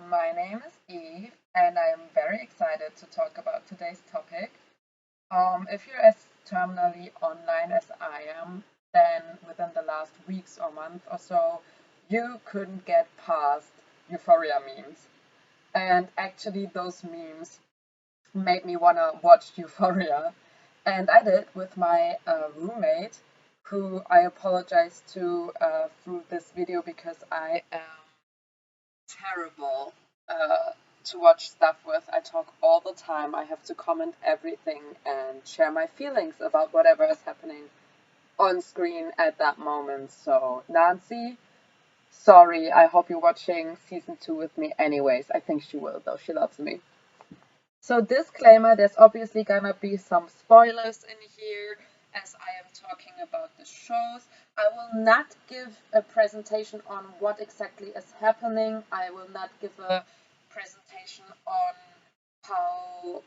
My name is Eve, and I am very excited to talk about today's topic. If you're as terminally online as I am, then within the last weeks or month or so, you couldn't get past Euphoria memes. And actually, those memes made me want to watch Euphoria. And I did with my roommate, who I apologize to through this video because I am terrible to watch stuff with. I talk all the time. I have to comment everything and share my feelings about whatever is happening on screen at that moment. So, Nancy, sorry. I hope you're watching season 2 with me anyways. I think she will, though. She loves me. So, disclaimer, there's obviously gonna be some spoilers in here as I am talking about the shows. I will not give a presentation on what exactly is happening. I will not give a presentation on how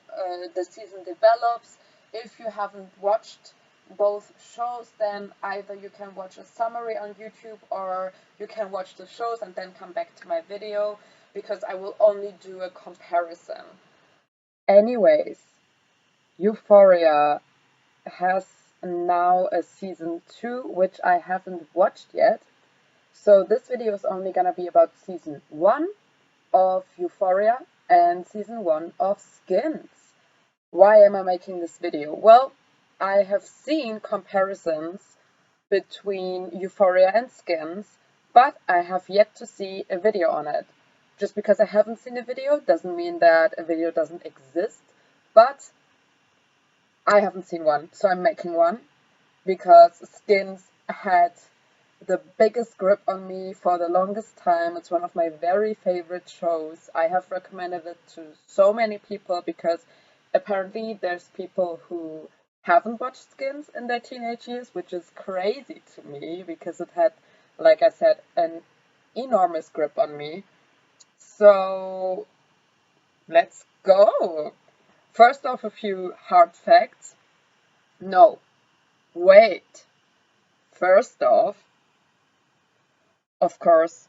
the season develops. If you haven't watched both shows, then either you can watch a summary on YouTube or you can watch the shows and then come back to my video, because I will only do a comparison. Anyways, Euphoria has now a season 2, which I haven't watched yet. So this video is only gonna be about season 1 of Euphoria and season 1 of Skins. Why am I making this video? Well, I have seen comparisons between Euphoria and Skins, but I have yet to see a video on it. Just because I haven't seen a video doesn't mean that a video doesn't exist, but I haven't seen one, so I'm making one, because Skins had the biggest grip on me for the longest time. It's one of my very favorite shows. I have recommended it to so many people because apparently there's people who haven't watched Skins in their teenage years, which is crazy to me because it had, like I said, an enormous grip on me. So let's go. First off, a few hard facts. No, wait. First off, of course,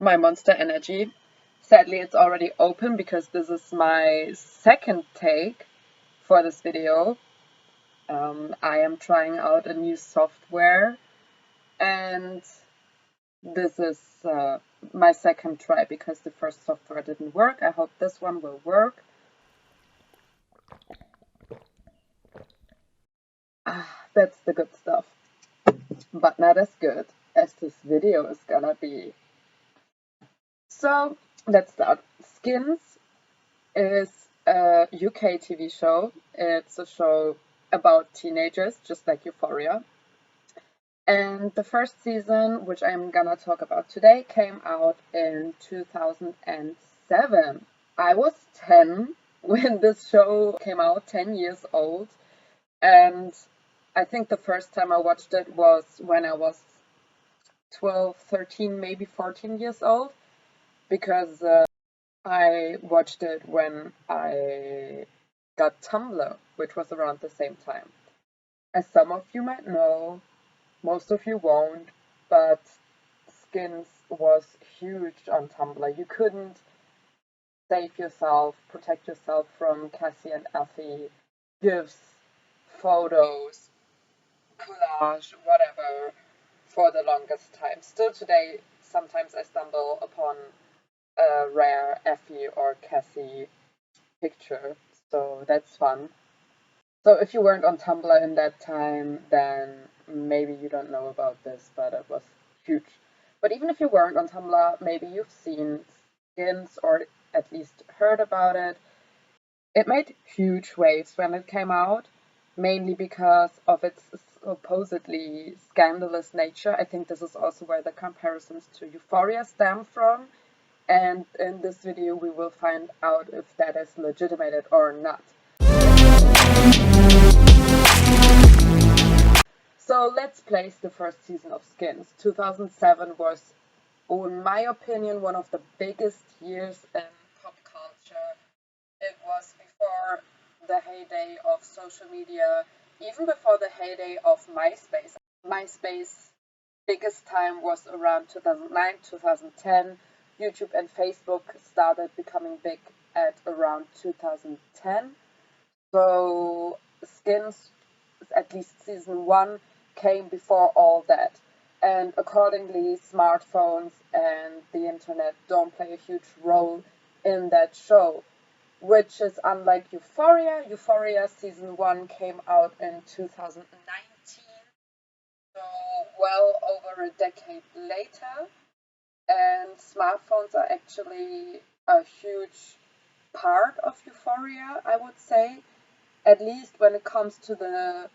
my Monster Energy. Sadly, it's already open because this is my second take for this video. I am trying out a new software, and this is my second try because the first software didn't work. I hope this one will work. That's the good stuff, but not as good as this video is gonna be. So let's start. Skins is a UK TV show. It's a show about teenagers, just like Euphoria. And the first season, which I'm gonna talk about today, came out in 2007. I was 10 when this show came out, 10 years old. And I think the first time I watched it was when I was 12, 13, maybe 14 years old, because I watched it when I got Tumblr, which was around the same time. As some of you might know, most of you won't, but Skins was huge on Tumblr. You couldn't save yourself, protect yourself from Cassie and Effie, gifs, photos, collage, whatever, for the longest time. Still today, sometimes I stumble upon a rare Effie or Cassie picture, so that's fun. So if you weren't on Tumblr in that time, then maybe you don't know about this, but it was huge. But even if you weren't on Tumblr, maybe you've seen Skins or at least heard about it. It made huge waves when it came out, mainly because of its supposedly scandalous nature. I think this is also where the comparisons to Euphoria stem from. And in this video we will find out if that is legitimate or not. So let's place the first season of Skins. 2007 was, in my opinion, one of the biggest years in pop culture. It was before the heyday of social media, even before the heyday of MySpace. MySpace biggest time was around 2009, 2010. YouTube and Facebook started becoming big at around 2010. So Skins, at least season 1, came before all that. And accordingly, smartphones and the internet don't play a huge role in that show, which is unlike Euphoria. Euphoria season 1 came out in 2019, so well over a decade later. And smartphones are actually a huge part of Euphoria, I would say, at least when it comes to the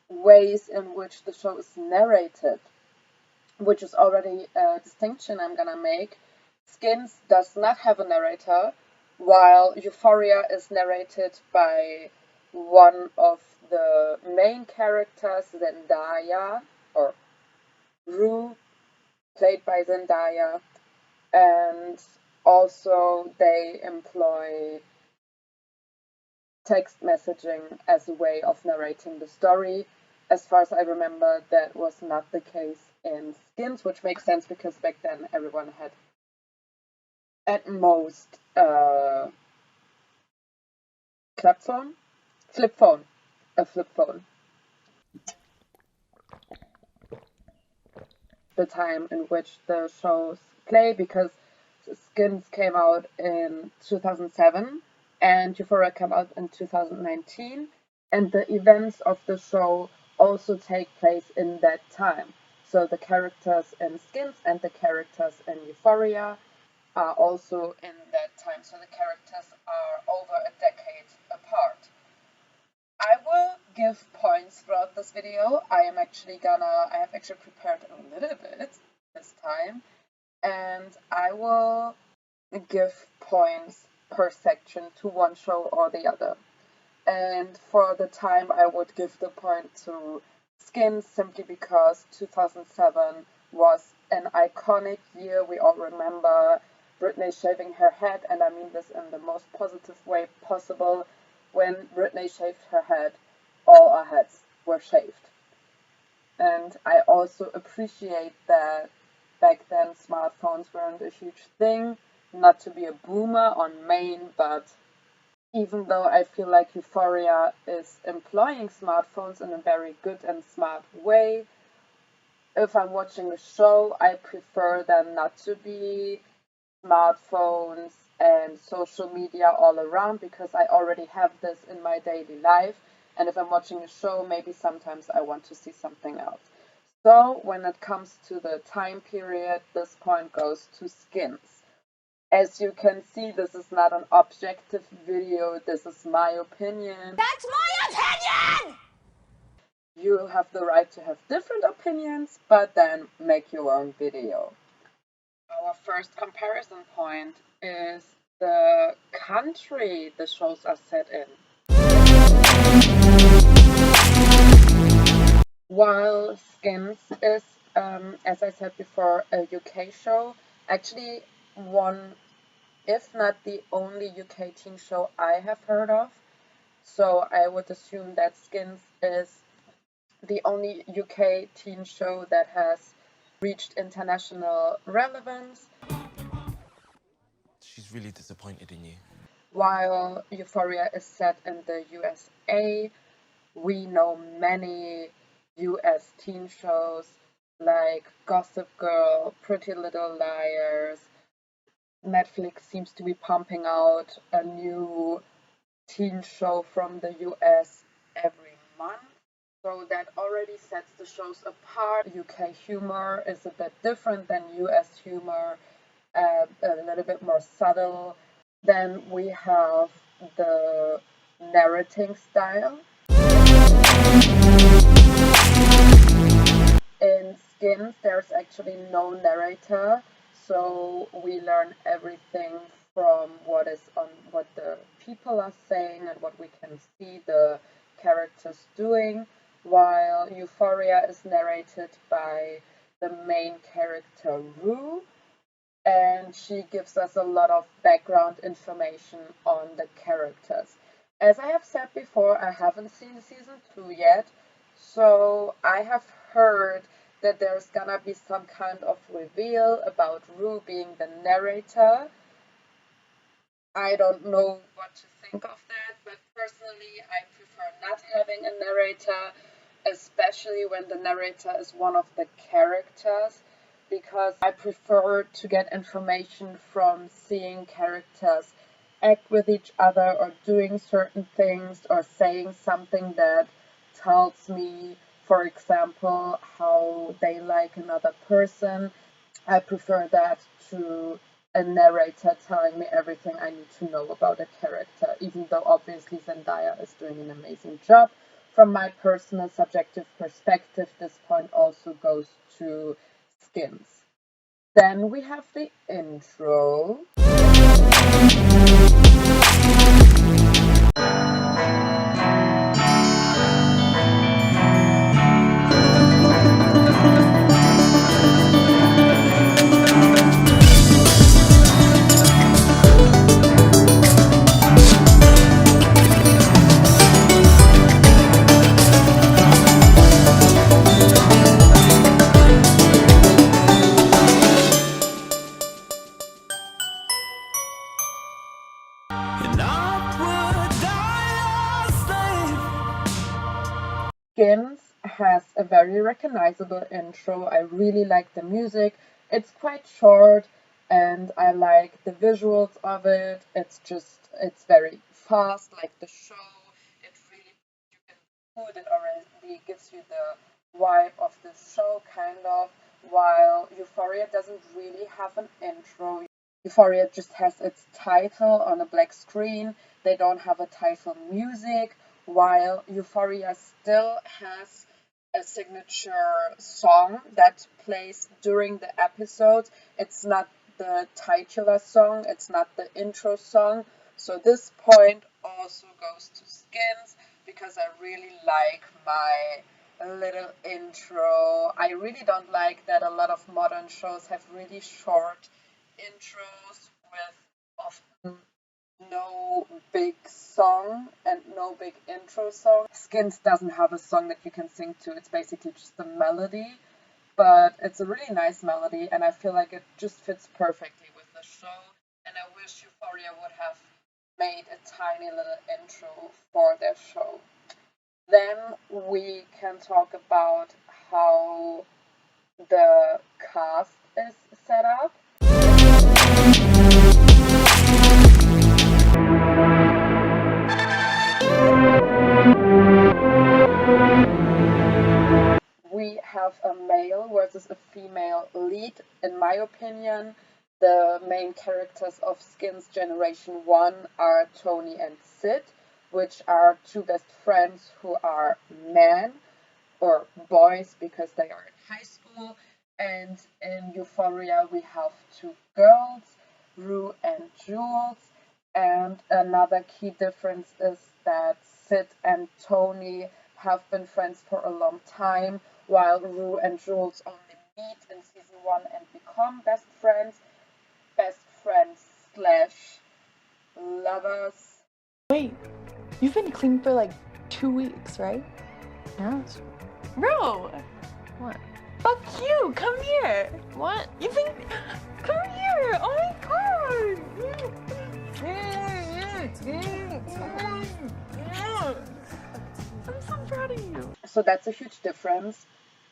ways in which the show is narrated, which is already a distinction I'm gonna make. Skins does not have a narrator, while Euphoria is narrated by one of the main characters, Zendaya, or Rue, played by Zendaya, and also they employ text messaging as a way of narrating the story. As far as I remember, that was not the case in Skins, which makes sense because back then everyone had at most a flip phone. The time in which the shows play, because Skins came out in 2007 and Euphoria came out in 2019, and the events of the show also take place in that time. So the characters in Skins and the characters in Euphoria are also in that time. So the characters are over a decade apart. I will give points throughout this video. I have actually prepared a little bit this time, and I will give points per section to one show or the other. And for the time, I would give the point to Skins simply because 2007 was an iconic year. We all remember Britney shaving her head, and I mean this in the most positive way possible. When Britney shaved her head, all our heads were shaved. And I also appreciate that back then smartphones weren't a huge thing. Not to be a boomer on main, but even though I feel like Euphoria is employing smartphones in a very good and smart way, if I'm watching a show, I prefer them not to be smartphones and social media all around, because I already have this in my daily life, and if I'm watching a show, maybe sometimes I want to see something else. So when it comes to the time period, this point goes to Skins. As you can see, this is not an objective video, this is my opinion. That's my opinion! You have the right to have different opinions, but then make your own video. Our first comparison point is the country the shows are set in. While Skins is, as I said before, a UK show, actually one, if not the only UK teen show I have heard of. So I would assume that Skins is the only UK teen show that has reached international relevance. She's really disappointed in you. While Euphoria is set in the USA, we know many US teen shows like Gossip Girl, Pretty Little Liars. Netflix seems to be pumping out a new teen show from the US every month. So that already sets the shows apart. UK humor is a bit different than US humor, a little bit more subtle. Then we have the narrating style. In Skins, there's actually no narrator, so we learn everything from what the people are saying and what we can see the characters doing, while Euphoria is narrated by the main character Rue, and she gives us a lot of background information on the characters. As I have said before, I haven't seen season 2 yet, so I have heard that there's gonna be some kind of reveal about Rue being the narrator. I don't know what to think of that, but personally I prefer not having a narrator, especially when the narrator is one of the characters, because I prefer to get information from seeing characters act with each other or doing certain things or saying something that tells me, for example, how they like another person. I prefer that to a narrator telling me everything I need to know about a character, even though obviously Zendaya is doing an amazing job. From my personal subjective perspective, this point also goes to Skins. Then we have the intro. Skins has a very recognizable intro. I really like the music. It's quite short and I like the visuals of it. It's very fast, like the show. It really, you can feel it already, gives you the vibe of the show, kind of, while Euphoria doesn't really have an intro. Euphoria just has its title on a black screen. They don't have a title music, while Euphoria still has a signature song that plays during the episode. It's not the titular song, it's not the intro song. So this point also goes to Skins, because I really like my little intro. I really don't like that a lot of modern shows have really short intros with often no big song and no big intro song. Skins doesn't have a song that you can sing to. It's basically just a melody, but it's a really nice melody and I feel like it just fits perfectly with the show, and I wish Euphoria would have made a tiny little intro for their show. Then we can talk about how the cast is set up. We have a male versus a female lead. In my opinion, the main characters of Skins Generation 1 are Tony and Sid, which are two best friends who are men or boys because they are in high school. And in Euphoria we have two girls, Rue and Jules. And another key difference is that Sid and Tony have been friends for a long time, while Rue and Jules only meet in season 1 and become best friends slash lovers. Wait, you've been clean for like 2 weeks, right? Yes. Bro! What? Fuck you! Come here! What? You've been... Come here! Oh my god! I'm so proud of you. So that's a huge difference.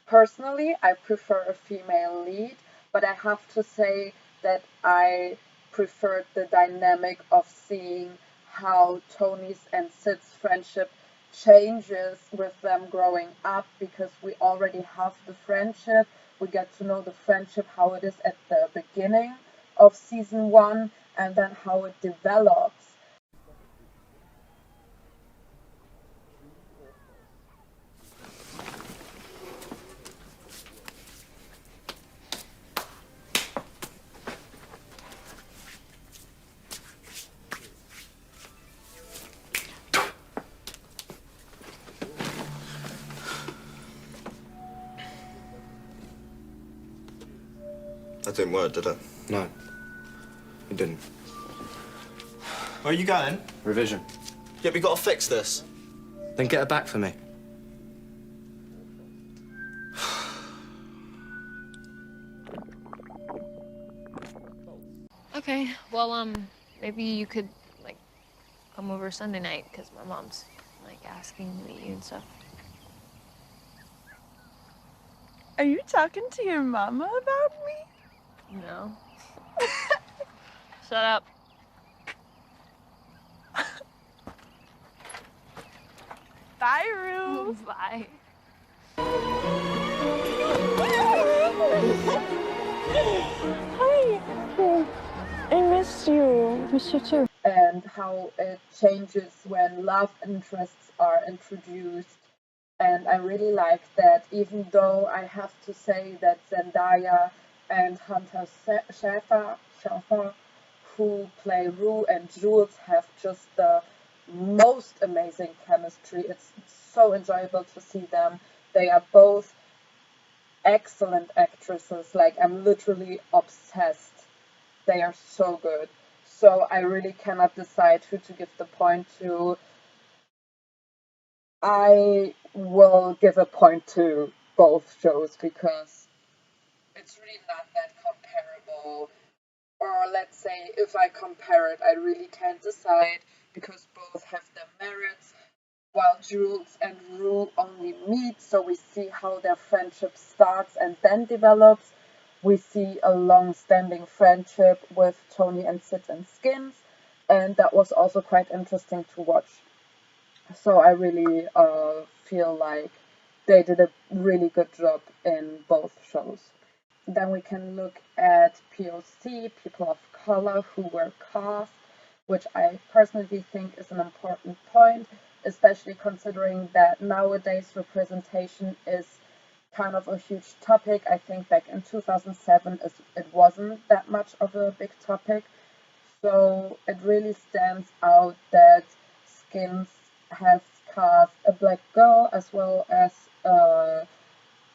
Personally, I prefer a female lead, but I have to say that I preferred the dynamic of seeing how Tony's and Sid's friendship changes with them growing up, because we already have the friendship. We get to know the friendship, how it is at the beginning of season 1, and then how it develops. That didn't work, did it? No, it didn't. Where are you going? Revision. Yeah, we gotta fix this. Then get her back for me. Okay, well, maybe you could, like, come over Sunday night, because my mom's, like, asking to meet you and stuff. Are you talking to your mama about me? No. Shut up. Bye, Rue. Bye. Hi. I missed you. Miss you too. And how it changes when love interests are introduced. And I really like that, even though I have to say that Zendaya and Hunter Schafer, who play Rue and Jules, have just the most amazing chemistry. It's so enjoyable to see them. They are both excellent actresses. Like, I'm literally obsessed. They are so good. So I really cannot decide who to give the point to. I will give a point to both shows because it's really not that comparable. Or let's say if I compare it, I really can't decide because both have their merits. While Jules and Rue only meet, so we see how their friendship starts and then develops. We see a long-standing friendship with Tony and Sid and Skins, and that was also quite interesting to watch. So I really feel like they did a really good job in both shows. Then we can look at POC, people of color who were cast, which I personally think is an important point, especially considering that nowadays representation is kind of a huge topic. I think back in 2007 it wasn't that much of a big topic. So it really stands out that Skins has cast a black girl as well as a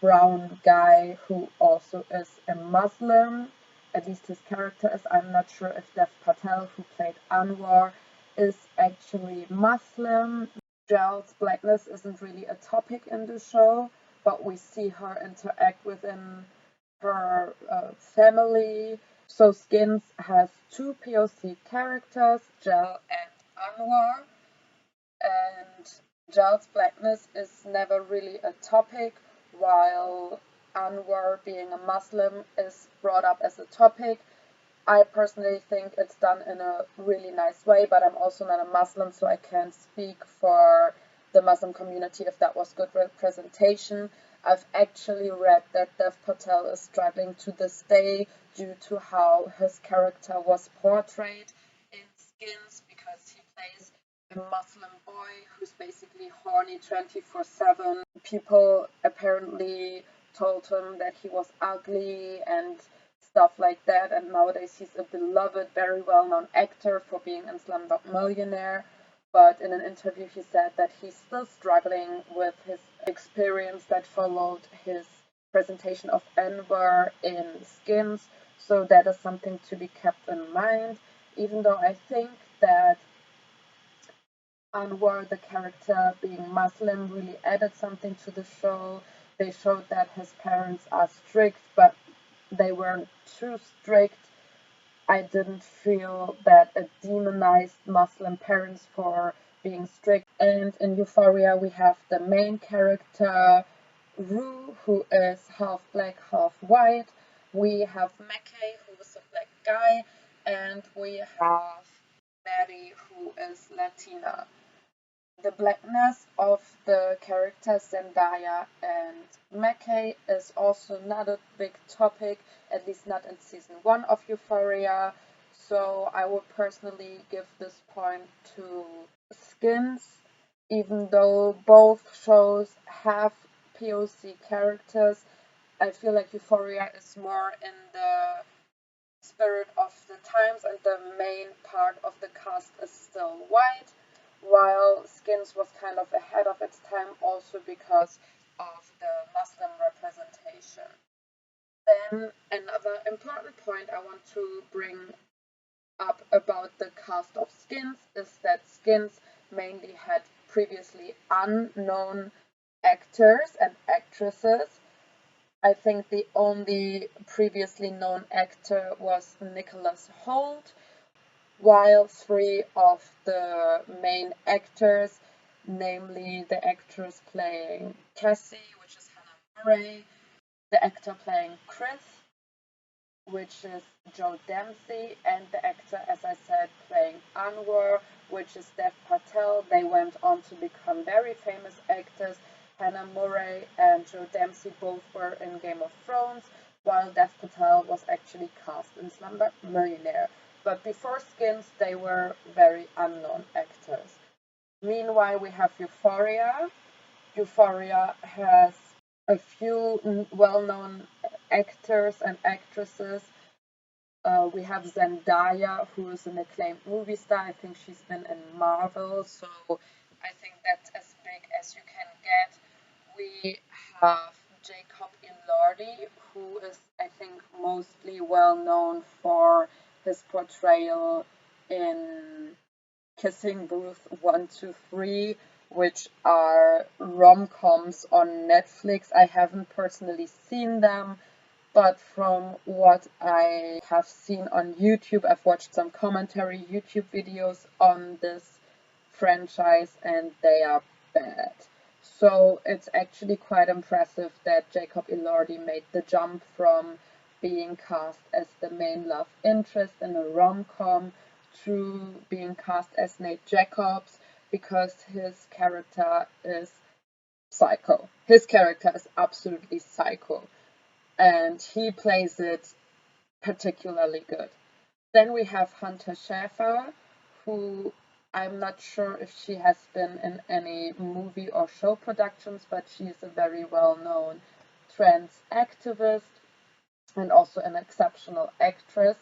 brown guy who also is a Muslim. At least his character is. I'm not sure if Dev Patel, who played Anwar, is actually Muslim. Gel's blackness isn't really a topic in the show, but we see her interact within her family. So Skins has two POC characters, Gel and Anwar, and Gel's blackness is never really a topic, while Anwar being a Muslim is brought up as a topic. I personally think it's done in a really nice way, but I'm also not a Muslim, so I can't speak for the Muslim community if that was good representation. I've actually read that Dev Patel is struggling to this day due to how his character was portrayed in Skins, because he plays a Muslim boy who's basically horny 24/7. People apparently told him that he was ugly and stuff like that, and nowadays he's a beloved, very well-known actor for being in Slumdog Millionaire. But in an interview he said that he's still struggling with his experience that followed his presentation of Anwar in Skins, so that is something to be kept in mind, even though I think that Anwar, the character being Muslim, really added something to the show. They showed that his parents are strict, but they weren't too strict. I didn't feel that it demonized Muslim parents for being strict. And in Euphoria, we have the main character, Rue, who is half black, half white. We have Mackay, who is a black guy. And we have Mary, who is Latina. The blackness of the characters Zendaya and Mackay is also not a big topic, at least not in season 1 of Euphoria, so I would personally give this point to Skins, even though both shows have POC characters. I feel like Euphoria is more in the spirit of the times and the main part of the cast is still white, while Skins was kind of ahead of its time also because of the Muslim representation. Then another important point I want to bring up about the cast of Skins is that Skins mainly had previously unknown actors and actresses, I think the only previously known actor was Nicholas Hoult, while 3 of the main actors, namely the actress playing Cassie, which is Hannah Murray, the actor playing Chris, which is Joe Dempsey, and the actor, as I said, playing Anwar, which is Dev Patel. They went on to become very famous actors. Hannah Murray and Joe Dempsey both were in Game of Thrones, while Dev Patel was actually cast in Slumdog Millionaire. But before Skins, they were very unknown actors. Meanwhile, we have EUPHORIA. EUPHORIA has a few well-known actors and actresses. We have Zendaya, who is an acclaimed movie star. I think she's been in Marvel, so I think that's as big as you can get. We have Jacob Elordi, who is, I think, mostly well known for his portrayal in Kissing Booth 1, 2, 3, which are rom-coms on Netflix. I haven't personally seen them, but from what I have seen on YouTube, I've watched some commentary YouTube videos on this franchise and they are bad. So it's actually quite impressive that Jacob Elordi made the jump from being cast as the main love interest in a rom-com to being cast as Nate Jacobs, because his character is psycho. His character is absolutely psycho, and he plays it particularly good. Then we have Hunter Schafer, who I'm not sure if she has been in any movie or show productions, but she is a very well-known trans activist and also an exceptional actress.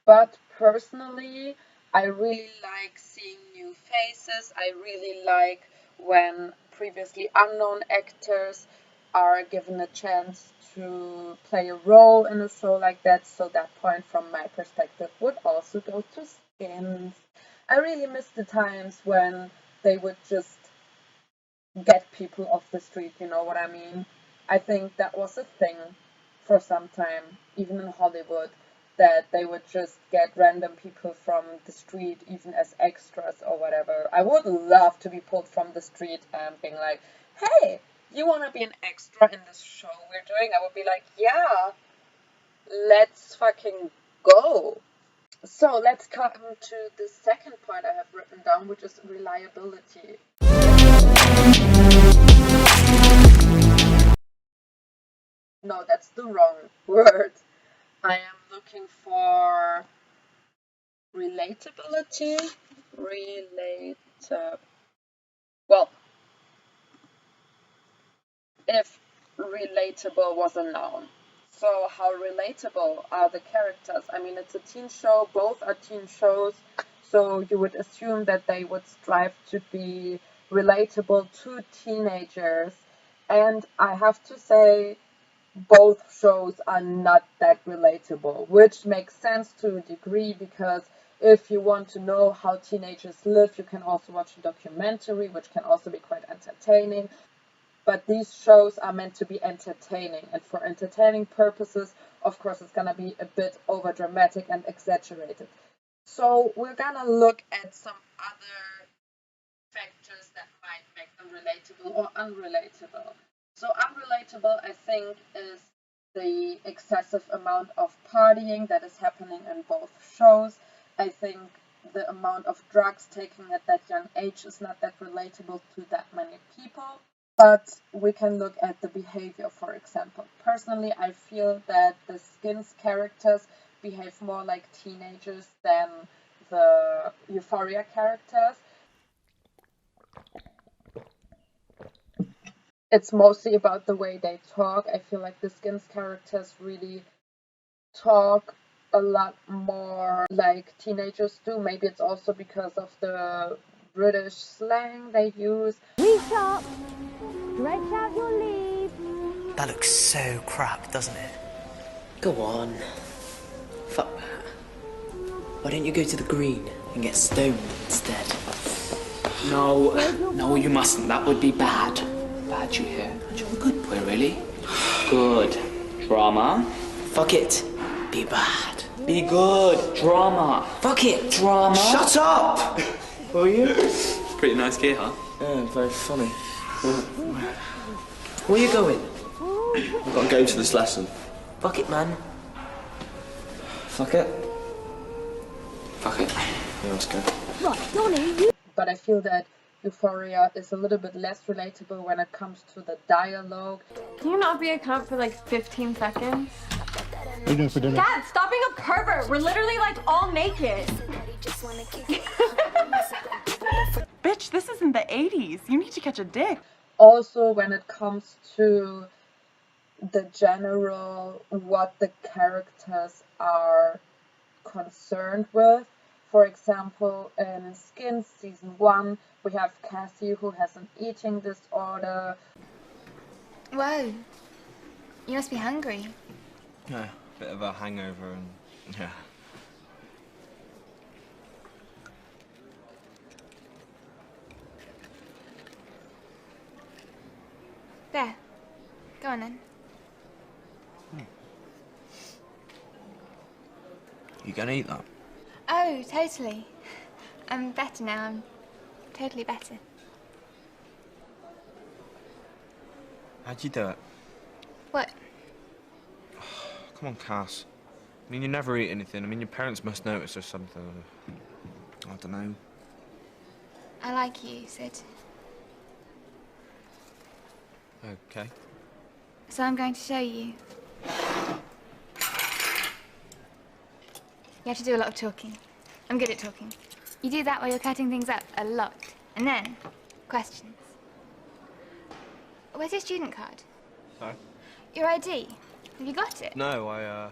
But personally, I really like seeing new faces. I really like when previously unknown actors are given a chance to play a role in a show like that. So that point from my perspective would also go to Skins. I really miss the times when they would just get people off the street, you know what I mean? I think that was a thing for some time, even in Hollywood, that they would just get random people from the street, even as extras or whatever. I would love to be pulled from the street and being like, hey, you want to be an extra in this show we're doing? I would be like, yeah, let's fucking go. So let's come to the second point I have written down, which is reliability. No, that's the wrong word. I am looking for relatability. Well, if relatable was a noun. So how relatable are the characters? I mean, it's a teen show, both are teen shows, so you would assume that they would strive to be relatable to teenagers. And I have to say, both shows are not that relatable, which makes sense to a degree, because if you want to know how teenagers live, you can also watch a documentary, which can also be quite entertaining. But these shows are meant to be entertaining, and for entertaining purposes, of course, it's gonna be a bit over dramatic and exaggerated. So we're gonna look at some other factors that might make them relatable or unrelatable. So unrelatable, I think, is the excessive amount of partying that is happening in both shows. I think the amount of drugs taken at that young age is not that relatable to that many people. But we can look at the behavior, for example. Personally, I feel that the Skins characters behave more like teenagers than the EUPHORIA characters. It's mostly about the way they talk. I feel like the Skins characters really talk a lot more like teenagers do. Maybe it's also because of the British slang they use. Reach up, stretch out your leaves. That looks so crap, doesn't it? Go on. Fuck that. Why don't you go to the green and get stoned instead? No, you mustn't. That would be bad. Bad, you hear? You're a good boy, really. Good. Drama. Fuck it. Be bad. Be good. Drama. Fuck it. Drama. Shut up! Who are you? Pretty nice gear, huh? Yeah, very funny. Where you going? I've got to go to this lesson. Fuck it, man. Fuck it. Fuck it. Yeah, let's go. Right, Donnie, But I feel that Euphoria is a little bit less relatable when it comes to the dialogue. Can you not be a cunt for like 15 seconds? What are you doing for dinner? Dad, stop being a pervert! We're literally like all naked! Bitch, this isn't the 80s. You need to catch a dick. Also, when it comes to the general, what the characters are concerned with. For example, in Skins season 1, we have Cassie who has an eating disorder. Whoa. You must be hungry. Yeah, bit of a hangover and yeah. There. Go on then. You gonna eat that? Oh, totally. I'm better now. I'm totally better. How'd you do it? What? Come on, Cass. I mean, you never eat anything. I mean, your parents must notice or something. I don't know. I like you, Sid. Okay. So I'm going to show you. You have to do a lot of talking. I'm good at talking. You do that while you're cutting things up a lot. And then, questions. Where's your student card? Sorry? Your ID. Have you got it? No, I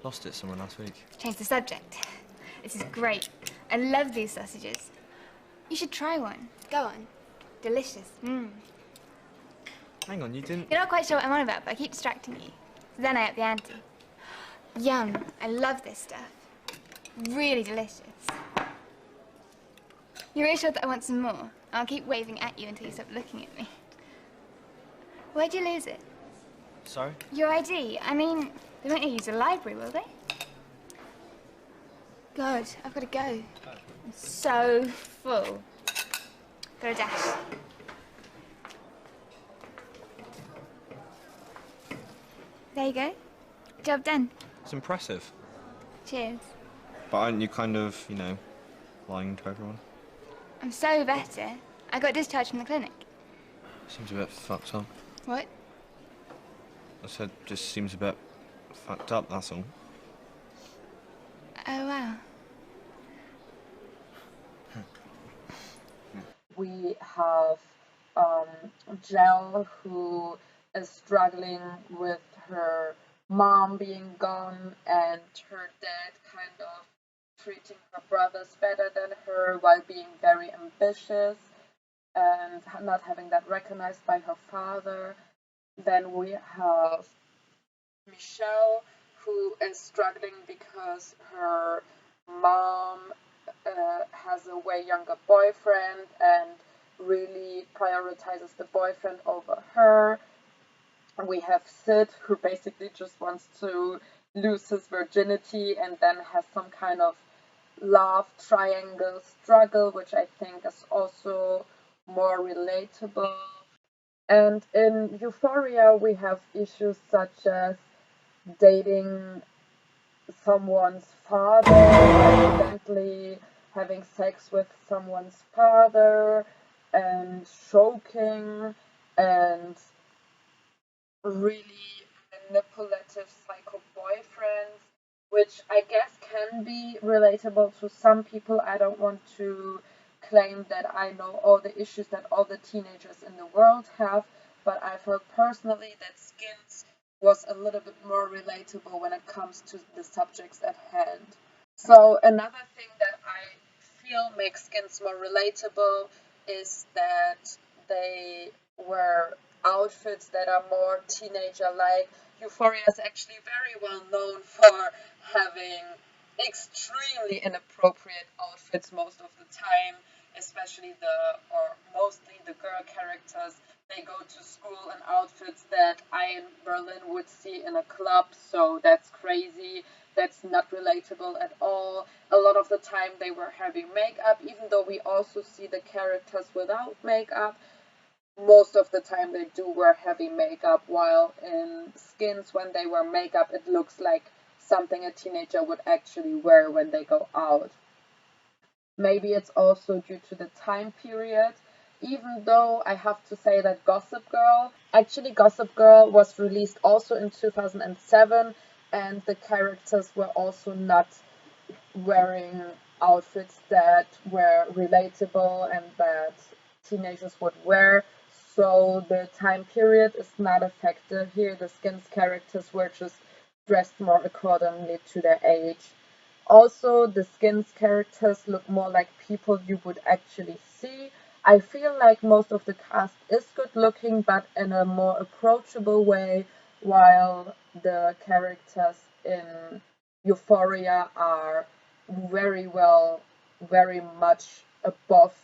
lost it somewhere last week. Change the subject. This is great. I love these sausages. You should try one. Go on. Delicious. Mmm. Hang on, you didn't... You're not quite sure what I'm on about, but I keep distracting you. So then I up the ante. Yum. I love this stuff. Really delicious. You're really sure that I want some more? I'll keep waving at you until you stop looking at me. Where'd you lose it? Sorry? Your ID. I mean, they won't use the library, will they? God, I've got to go. I'm so full. Got a dash. There you go. Job done. It's impressive. Cheers. But aren't you kind of, you know, lying to everyone? I'm so better. I got discharged from the clinic. Seems a bit fucked up. What? I said, just seems a bit fucked up, that's all. Oh, wow. We have Jel, who is struggling with her mom being gone and her dad kind of treating her brothers better than her while being very ambitious and not having that recognized by her father. Then we have Michelle, who is struggling because her mom has a way younger boyfriend and really prioritizes the boyfriend over her. We have Sid, who basically just wants to lose his virginity and then has some kind of love triangle struggle, which I think is also more relatable. And in Euphoria, we have issues such as dating someone's father, accidentally having sex with someone's father, and choking, and really manipulative psycho boyfriends, which I guess can be relatable to some people. I don't want to claim that I know all the issues that all the teenagers in the world have, but I felt personally that Skins was a little bit more relatable when it comes to the subjects at hand. So another thing that I feel makes Skins more relatable is that they wear outfits that are more teenager-like. Euphoria is actually very well known for having extremely inappropriate outfits most of the time, especially mostly the girl characters they go to school in outfits that I in Berlin would see in a club, so that's crazy. That's not relatable at all. A lot of the time they were having makeup, even though we also see the characters without makeup. Most of the time they do wear heavy makeup, while in Skins, when they wear makeup, it looks like something a teenager would actually wear when they go out. Maybe it's also due to the time period, even though I have to say that Gossip Girl was released also in 2007, and the characters were also not wearing outfits that were relatable and that teenagers would wear. So the time period is not a factor here. The Skins characters were just dressed more accordingly to their age. Also, the Skins characters look more like people you would actually see. I feel like most of the cast is good looking, but in a more approachable way, while the characters in Euphoria are very much above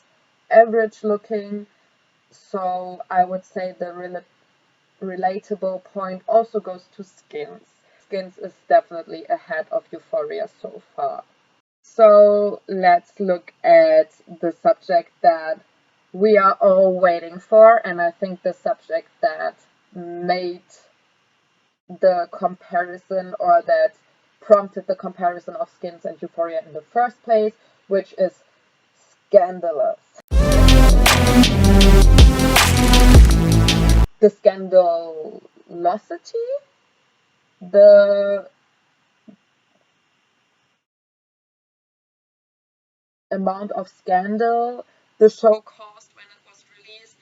average looking. So I would say the relatable point also goes to Skins. Skins is definitely ahead of Euphoria so far. So let's look at the subject that we are all waiting for, and I think the subject that made the comparison, or that prompted the comparison of Skins and Euphoria in the first place, which is scandalous. The scandalosity, the amount of scandal the show caused when it was released.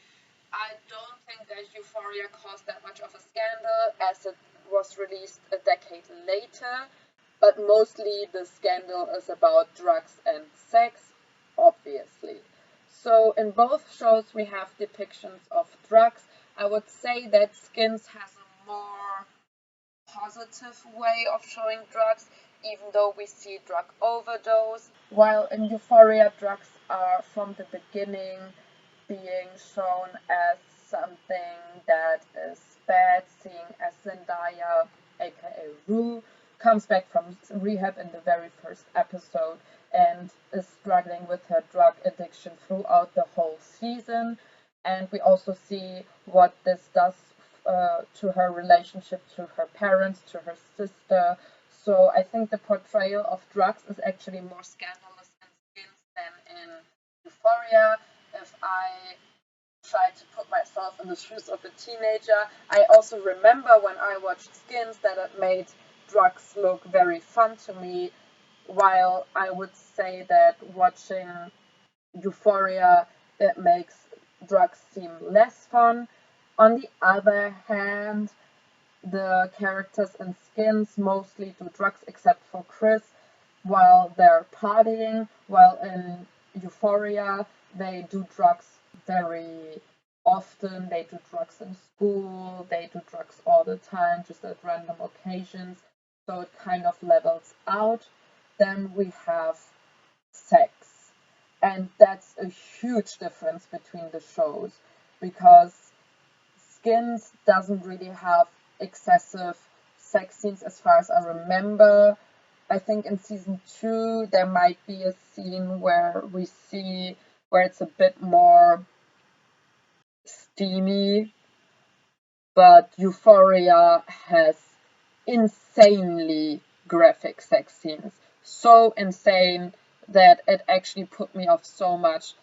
I don't think that Euphoria caused that much of a scandal, as it was released a decade later, but mostly the scandal is about drugs and sex, obviously. So in both shows we have depictions of drugs. I would say that Skins has a more positive way of showing drugs, even though we see drug overdose, while in Euphoria drugs are from the beginning being shown as something that is bad, seeing as Zendaya, aka Rue, comes back from rehab in the very first episode and is struggling with her drug addiction throughout the whole season. And we also see what this does to her relationship to her parents, to her sister. So I think the portrayal of drugs is actually more scandalous in Skins than in Euphoria. If I try to put myself in the shoes of a teenager, I also remember when I watched Skins that it made drugs look very fun to me, while I would say that watching Euphoria, it makes drugs seem less fun. On the other hand, the characters in Skins mostly do drugs except for Chris while they're partying, while in Euphoria they do drugs very often. They do drugs in school, they do drugs all the time, just at random occasions, so it kind of levels out. Then we have sex, and that's a huge difference between the shows, because Skins doesn't really have excessive sex scenes as far as I remember. I think in season 2 there might be a scene where we see where it's a bit more steamy, but Euphoria has insanely graphic sex scenes. So insane that it actually put me off so much.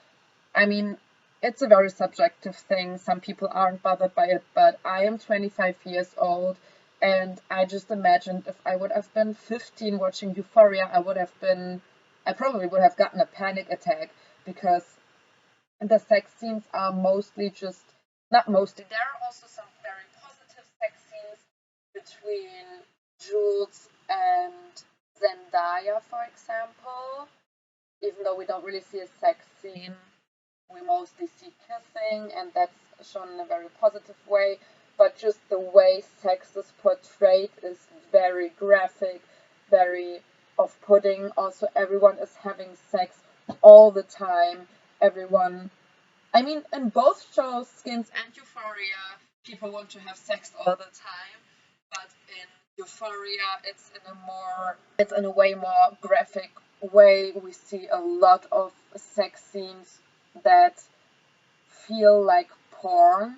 I mean, it's a very subjective thing. Some people aren't bothered by it, but I am 25 years old, and I just imagined if I would have been 15 watching Euphoria, I probably would have gotten a panic attack, because the sex scenes are mostly just, not mostly, there are also some very positive sex scenes between Jules and Zendaya, for example. Even though we don't really see a sex scene, we mostly see kissing, and that's shown in a very positive way. But just the way sex is portrayed is very graphic, very off-putting. Also, everyone is having sex all the time. Everyone, I mean, in both shows, Skins and Euphoria, people want to have sex all the time, but in Euphoria, it's in a way more graphic way. We see a lot of sex scenes that feel like porn.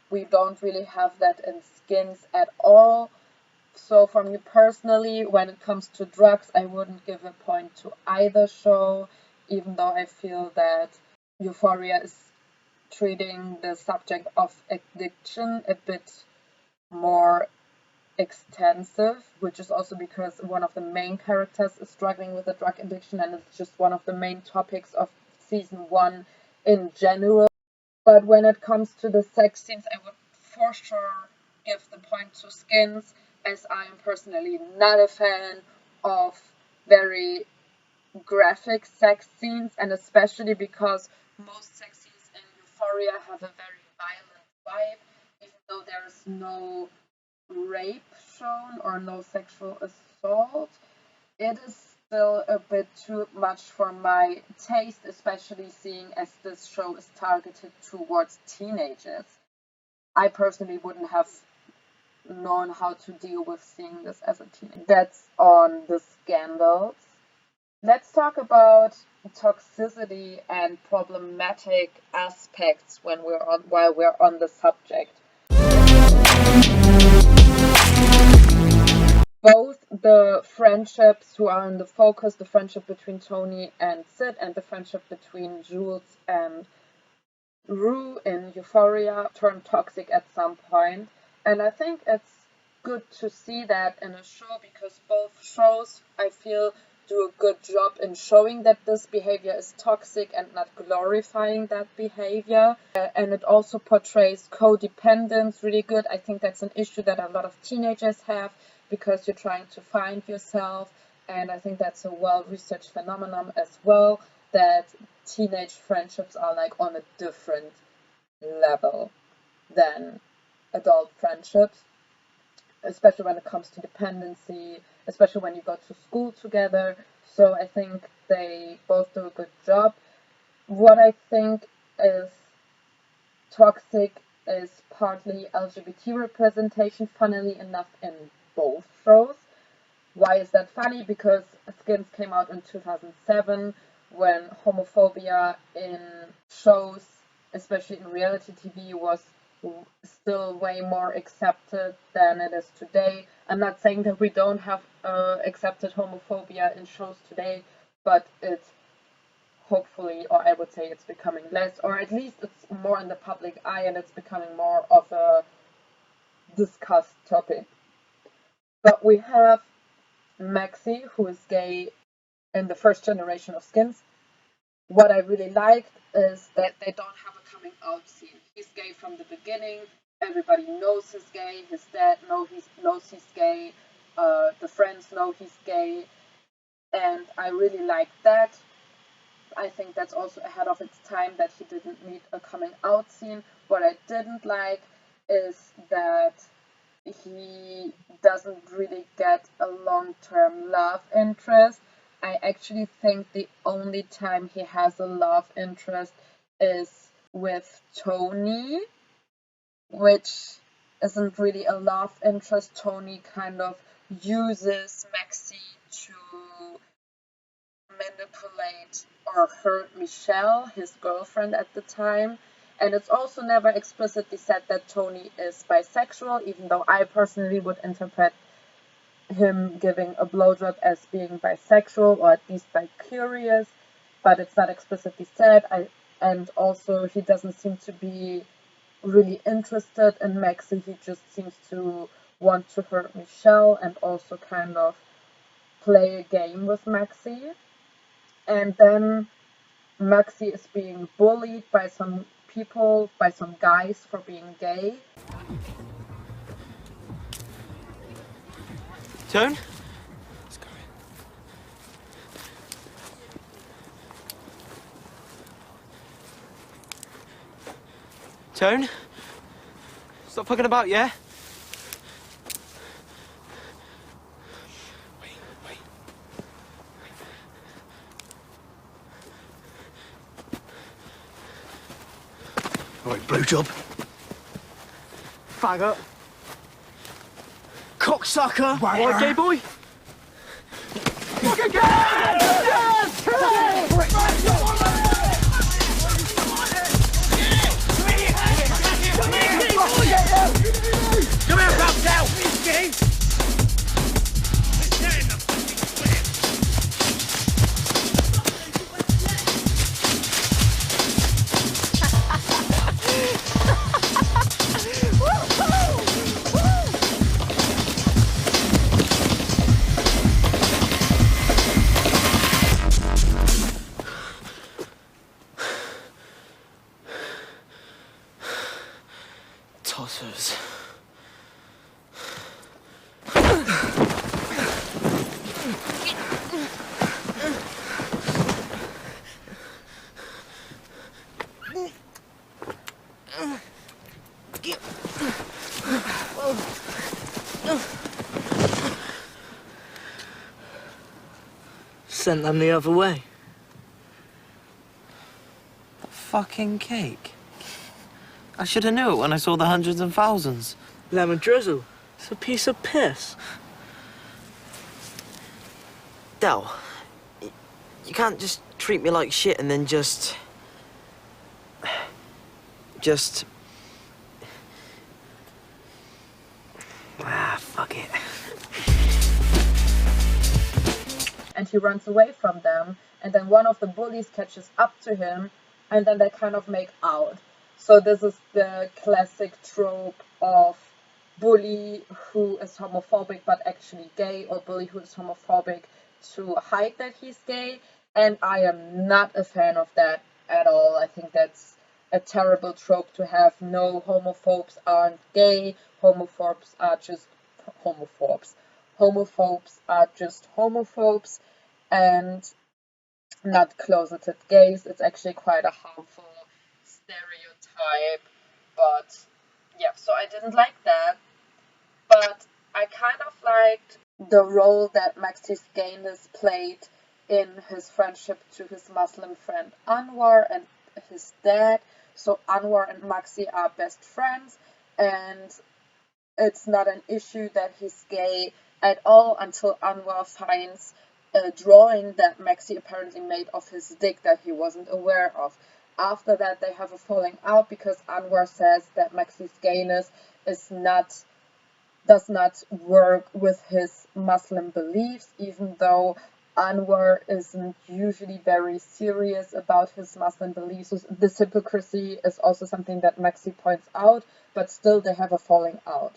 We don't really have that in Skins at all. So for me personally, when it comes to drugs, I wouldn't give a point to either show, even though I feel that Euphoria is treating the subject of addiction a bit more extensive, which is also because one of the main characters is struggling with a drug addiction, and it's just one of the main topics of season 1 in general. But when it comes to the sex scenes, I would for sure give the point to Skins, as I am personally not a fan of very graphic sex scenes, and especially because most sex scenes in Euphoria have a very violent vibe, even though there's no rape shown or no sexual assault. It is still a bit too much for my taste, especially seeing as this show is targeted towards teenagers. I personally wouldn't have known how to deal with seeing this as a teenager. That's on the scandals. Let's talk about toxicity and problematic aspects while we're on the subject. Both the friendships who are in the focus, the friendship between Tony and Sid and the friendship between Jules and Rue in Euphoria, turn toxic at some point. And I think it's good to see that in a show, because both shows, I feel, do a good job in showing that this behavior is toxic and not glorifying that behavior. And it also portrays codependence really good. I think that's an issue that a lot of teenagers have, because you're trying to find yourself. And I think that's a well-researched phenomenon as well, that teenage friendships are like on a different level than adult friendships, especially when it comes to dependency, especially when you go to school together. So I think they both do a good job. What I think is toxic is partly LGBT representation, funnily enough, in both shows. Why is that funny? Because Skins came out in 2007, when homophobia in shows, especially in reality TV, was still way more accepted than it is today. I'm not saying that we don't have accepted homophobia in shows today, but it's hopefully, or I would say it's becoming less, or at least it's more in the public eye, and it's becoming more of a discussed topic. But we have Maxie, who is gay in the first generation of Skins. What I really liked is that they don't have a coming out scene. He's gay from the beginning. Everybody knows he's gay. His dad knows he's gay. The friends know he's gay. And I really like that. I think that's also ahead of its time, that he didn't need a coming out scene. What I didn't like is that he doesn't really get a long-term love interest. I actually think the only time he has a love interest is with Tony, which isn't really a love interest. Tony kind of uses Maxie to manipulate or hurt Michelle, his girlfriend at the time. And it's also never explicitly said that Tony is bisexual, even though I personally would interpret him giving a blowjob as being bisexual, or at least bi-curious, but it's not explicitly said. And also he doesn't seem to be really interested in Maxie. He just seems to want to hurt Michelle and also kind of play a game with Maxie. And then Maxie is being bullied by some people, by some guys, for being gay. Turn. Let's go. Tone? Stop fucking about, yeah? Wait. Alright, blowjob. Faggot. Cocksucker. Alright, gay boy. Come here, pal, down! Tossers. Sent them the other way. The fucking cake. I should have knew it when I saw the hundreds and thousands. Lemon drizzle. It's a piece of piss. Del, you can't just treat me like shit and then just... fuck it. And he runs away from them, and then one of the bullies catches up to him, and then they kind of make out. So this is the classic trope of bully who is homophobic but actually gay, or bully who is homophobic to hide that he's gay, and I am not a fan of that at all. I think that's a terrible trope to have. No, homophobes aren't gay, homophobes are just homophobes. Homophobes are just homophobes and not closeted gays. It's actually quite a harmful stereotype, but yeah, so I didn't like that. But I kind of liked the role that Maxi's gayness played in his friendship to his Muslim friend Anwar and his dad. So Anwar and Maxi are best friends, and it's not an issue that he's gay at all until Anwar finds a drawing that Maxi apparently made of his dick that he wasn't aware of. After that, they have a falling out because Anwar says that Maxi's gayness does not work with his Muslim beliefs, even though Anwar isn't usually very serious about his Muslim beliefs. So this hypocrisy is also something that Maxi points out, but still they have a falling out.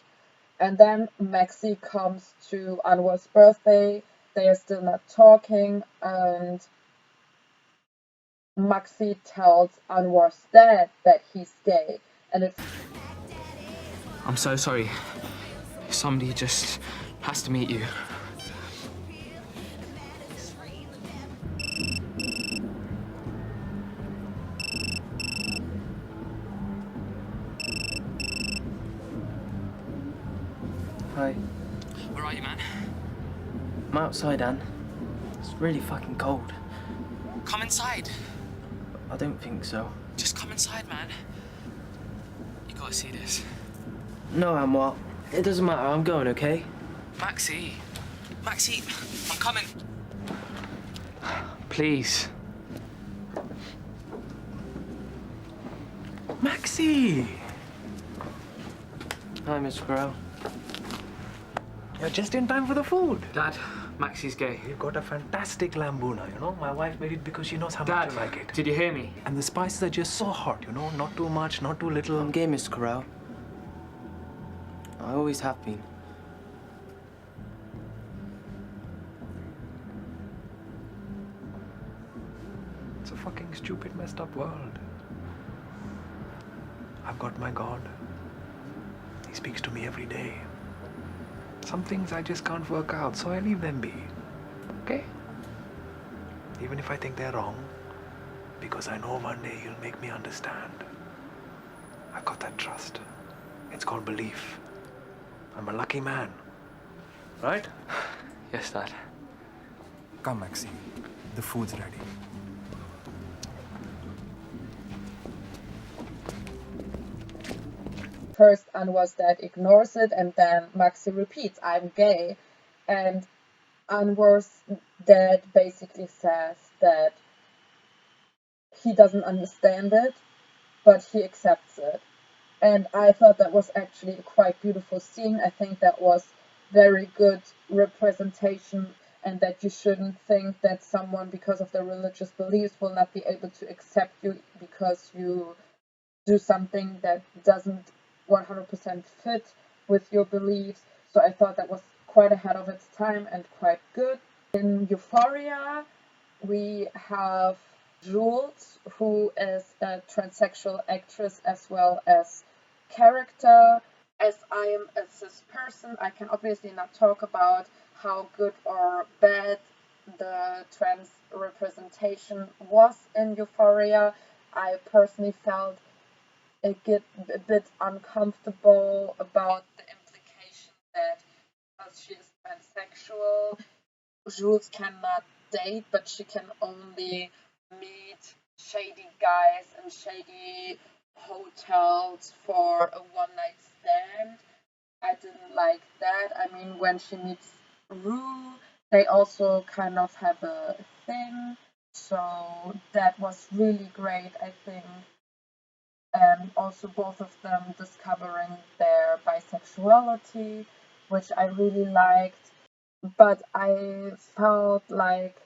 And then Maxi comes to Anwar's birthday. They are still not talking, and Maxi tells Anwar's dad that he's gay. And it's... I'm so sorry. Somebody just has to meet you. Hi. Where are you, man? I'm outside, Anne. It's really fucking cold. Come inside. I don't think so. Just come inside, man. You gotta see this. No, Anwar. It doesn't matter. I'm going, okay? Maxi. Maxi, I'm coming. Please. Maxi! Hi, Miss Squirrel. You're just in time for the food. Dad, Maxi's gay. You've got a fantastic lambuna, you know? My wife made it because she knows how Dad, much you like it. Did you hear me? And the spices are just so hot, you know? Not too much, not too little. I'm gay, Miss Corral. I always have been. It's a fucking stupid, messed up world. I've got my God. He speaks to me every day. Some things I just can't work out, so I leave them be. Okay? Even if I think they're wrong, because I know one day he'll make me understand. I've got that trust. It's called belief. I'm a lucky man. Right? Yes, Dad. Come, Maxi. The food's ready. First, Anwar's dad ignores it, and then Maxi repeats, I'm gay. And Anwar's dad basically says that he doesn't understand it, but he accepts it. And I thought that was actually a quite beautiful scene. I think that was very good representation, and that you shouldn't think that someone, because of their religious beliefs, will not be able to accept you because you do something that doesn't 100% fit with your beliefs. So I thought that was quite ahead of its time and quite good. In Euphoria, we have Jules, who is a transsexual actress as well as character. As I am a cis person, I can obviously not talk about how good or bad the trans representation was in Euphoria. I personally felt a bit uncomfortable about the implication that because she is transsexual, Jules cannot date, but she can only meet shady guys in shady hotels for a one-night stand. I didn't like that. I mean, when she meets Rue, they also kind of have a thing, so that was really great, I think. And also both of them discovering their bisexuality, which I really liked. But I felt like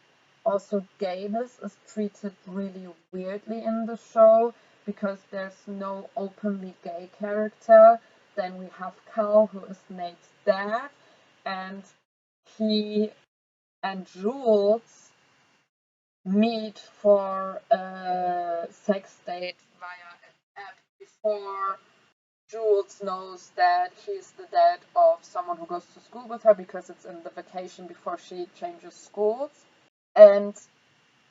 also gayness is treated really weirdly in the show, because there's no openly gay character. Then we have Cal, who is Nate's dad, and he and Jules meet for a sex date via an app before Jules knows that he's the dad of someone who goes to school with her, because it's in the vacation before she changes schools. And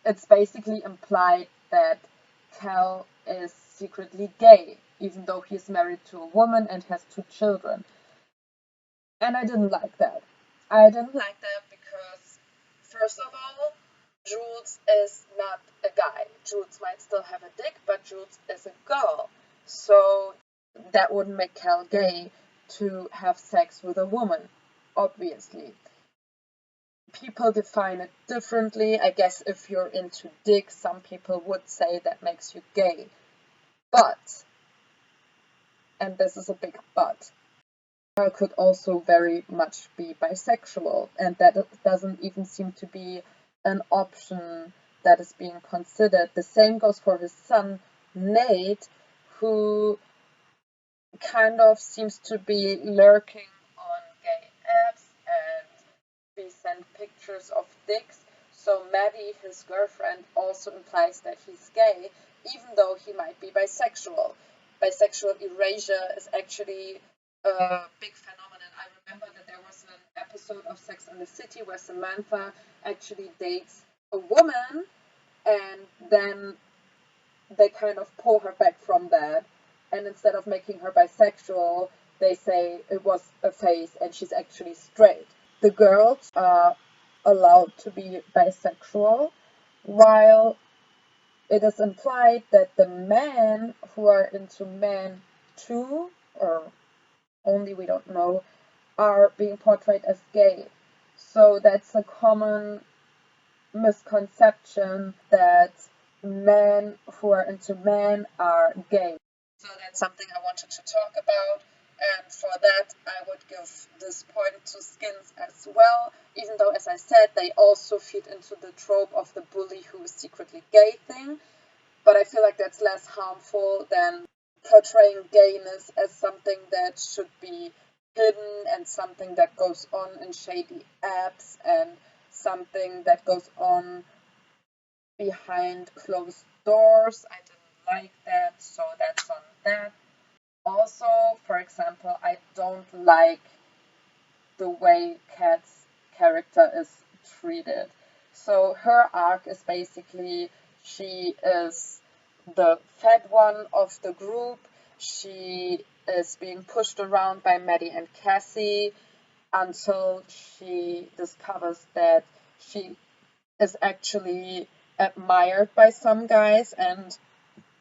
it's basically implied that Cal is secretly gay, even though he's married to a woman and has 2 children. And I didn't like that. I didn't like that because, first of all, Jules is not a guy. Jules might still have a dick, but Jules is a girl. So that wouldn't make Cal gay to have sex with a woman, obviously. People define it differently. I guess if you're into dick, some people would say that makes you gay. But, and this is a big but, Cal could also very much be bisexual, and that doesn't even seem to be an option that is being considered. The same goes for his son, Nate, who kind of seems to be lurking on gay apps and be sent pictures of dicks. So Maddie, his girlfriend, also implies that he's gay, even though he might be bisexual. Bisexual erasure is actually a big phenomenon. I remember that there was an episode of Sex and the City where Samantha actually dates a woman, and then they kind of pull her back from that. And instead of making her bisexual, they say it was a phase and she's actually straight. The girls are allowed to be bisexual, while it is implied that the men who are into men too, or only, we don't know, are being portrayed as gay. So that's a common misconception that men who are into men are gay. So that's something I wanted to talk about, and for that I would give this point to Skins as well, even though, as I said, they also feed into the trope of the bully who is secretly gay thing, but I feel like that's less harmful than portraying gayness as something that should be hidden and something that goes on in shady apps and something that goes on behind closed doors. I didn't like that, so that's on that. Also, for example, I don't like the way Kat's character is treated. So her arc is basically she is the fat one of the group. She is being pushed around by Maddie and Cassie until she discovers that she is actually admired by some guys, and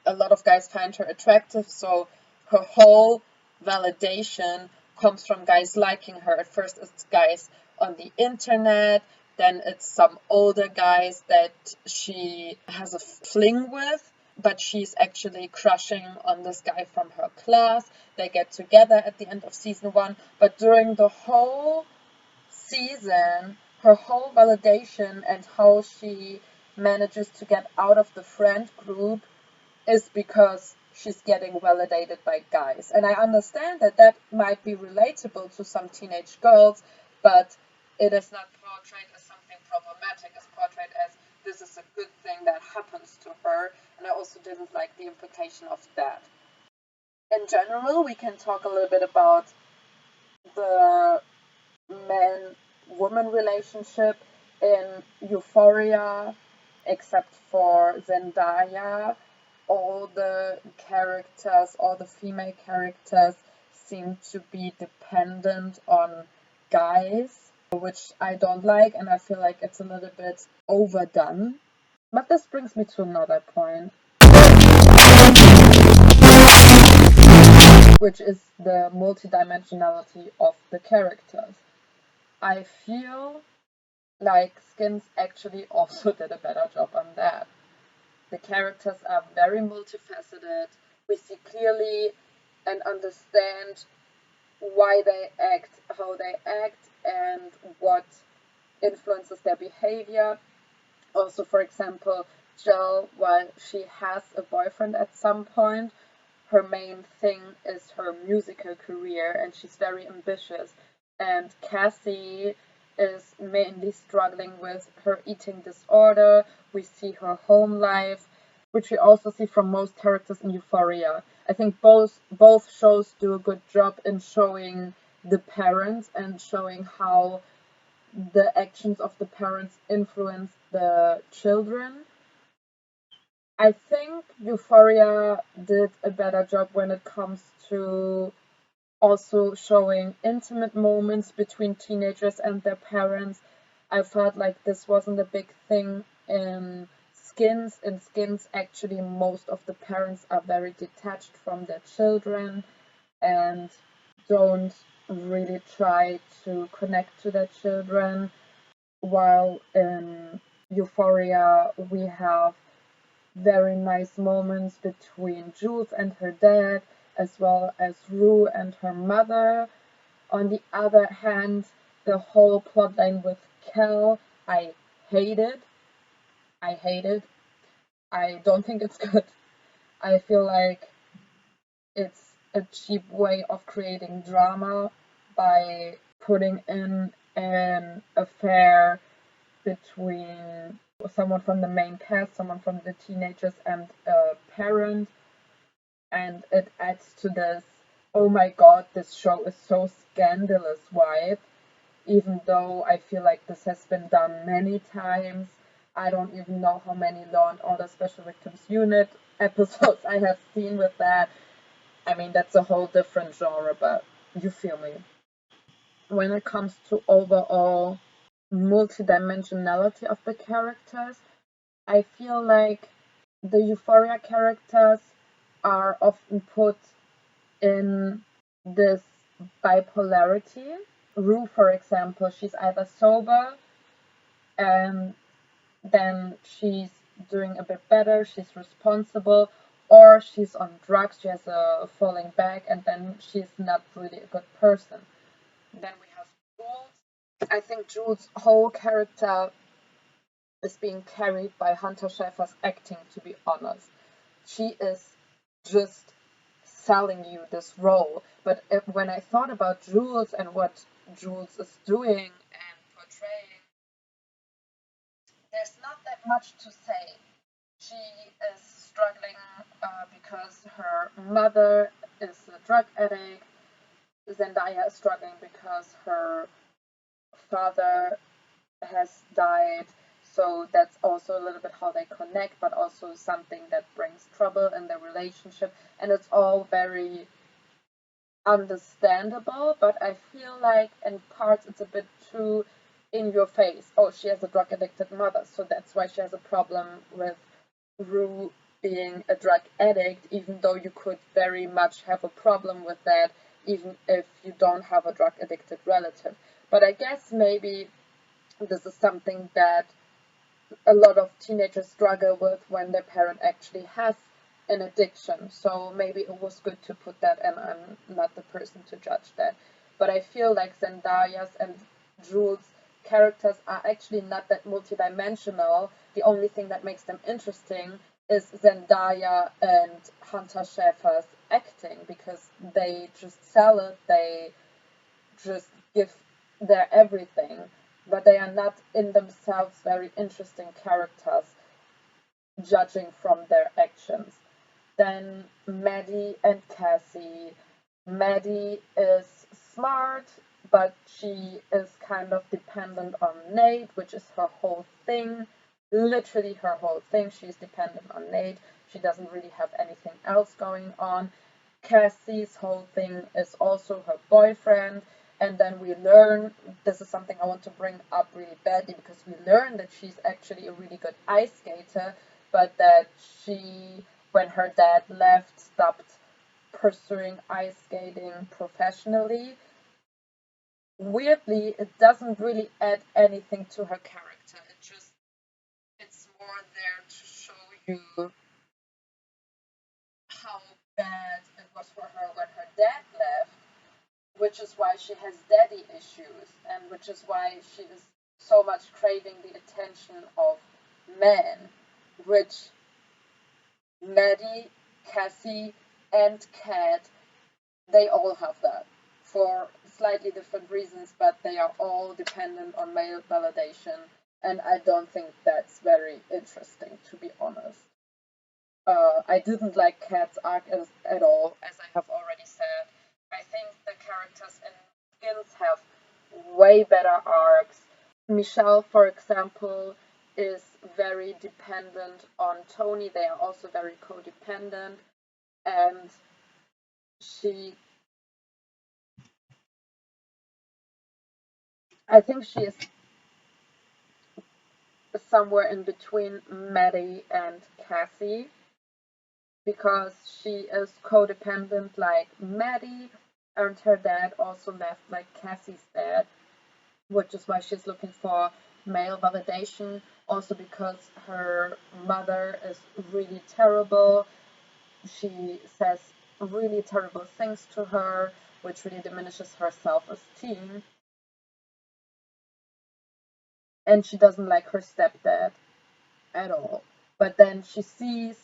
a lot of guys find her attractive, so her whole validation comes from guys liking her. At first it's guys on the internet, then it's some older guys that she has a fling with, but she's actually crushing on this guy from her class. They get together at the end of season 1, but during the whole season, her whole validation and how she manages to get out of the friend group is because she's getting validated by guys. And I understand that that might be relatable to some teenage girls, but it is not portrayed as something problematic. It's portrayed as this is a good thing that happens to her, and I also didn't like the implication of that. In general, we can talk a little bit about the man-woman relationship in Euphoria, except for Zendaya. All the characters, all the female characters seem to be dependent on guys, which I don't like, and I feel like it's a little bit overdone. But this brings me to another point, which is the multidimensionality of the characters. I feel like Skins actually also did a better job on that. The characters are very multifaceted. We see clearly and understand why they act, how they act, and what influences their behavior. Also, for example, Jill, while she has a boyfriend at some point, her main thing is her musical career, and she's very ambitious. And Cassie is mainly struggling with her eating disorder. We see her home life, which we also see from most characters in Euphoria. I think both shows do a good job in showing the parents and showing how the actions of the parents influence the children. I think Euphoria did a better job when it comes to also showing intimate moments between teenagers and their parents. I felt like this wasn't a big thing in Skins. In Skins, actually, most of the parents are very detached from their children and don't really try to connect to their children, while in Euphoria we have very nice moments between Jules and her dad, as well as Rue and her mother. On the other hand, the whole plotline with Kel, I hated. I don't think it's good. I feel like it's a cheap way of creating drama by putting in an affair between someone from the main cast, someone from the teenagers, and a parent. And it adds to this, oh my god, this show is so scandalous vibe, even though I feel like this has been done many times. I don't even know how many Law and Order Special Victims Unit episodes I have seen with that. I mean, that's a whole different genre, but you feel me. When it comes to overall multidimensionality of the characters, I feel like the Euphoria characters are often put in this bipolarity. Rue, for example, she's either sober and then she's doing a bit better, she's responsible, or she's on drugs, she has a falling back, and then she's not really a good person. Then we have Jules. I think Jules' whole character is being carried by Hunter Schafer's acting, to be honest. She is just selling you this role. But when I thought about Jules and what Jules is doing and portraying, there's not that much to say. She is struggling because her mother is a drug addict. Zendaya is struggling because her father has died. So that's also a little bit how they connect, but also something that brings trouble in their relationship. And it's all very understandable, but I feel like in parts it's a bit too in your face. Oh, she has a drug addicted mother, so that's why she has a problem with Rue being a drug addict, even though you could very much have a problem with that even if you don't have a drug addicted relative. But I guess maybe this is something that a lot of teenagers struggle with when their parent actually has an addiction. So maybe it was good to put that, and I'm not the person to judge that. But I feel like Zendaya's and Jules' characters are actually not that multidimensional. The only thing that makes them interesting is Zendaya and Hunter Schafer's acting, because they just sell it, they just give their everything, but they are not in themselves very interesting characters, judging from their actions. Then Maddie and Cassie. Maddie is smart, but she is kind of dependent on Nate, which is her whole thing. Literally her whole thing. She's dependent on Nate. She doesn't really have anything else going on. Cassie's whole thing is also her boyfriend. And then we learn, this is something I want to bring up really badly, because we learn that she's actually a really good ice skater, but that she, when her dad left, stopped pursuing ice skating professionally. Weirdly, it doesn't really add anything to her character. It's more there to show you how bad it was for her when her dad left, which is why she has daddy issues, and which is why she is so much craving the attention of men, which Maddie, Cassie, and Kat, they all have that, for slightly different reasons, but they are all dependent on male validation, and I don't think that's very interesting, to be honest. I didn't like Kat's arc at all, as I have already said. I think the characters in Skins have way better arcs. Michelle, for example, is very dependent on Tony. They are also very codependent, and I think she is somewhere in between Maddie and Cassie, because she is codependent like Maddie, and her dad also left like Cassie's dad, which is why she's looking for male validation. Also because her mother is really terrible. She says really terrible things to her, which really diminishes her self-esteem. And she doesn't like her stepdad at all. But then she sees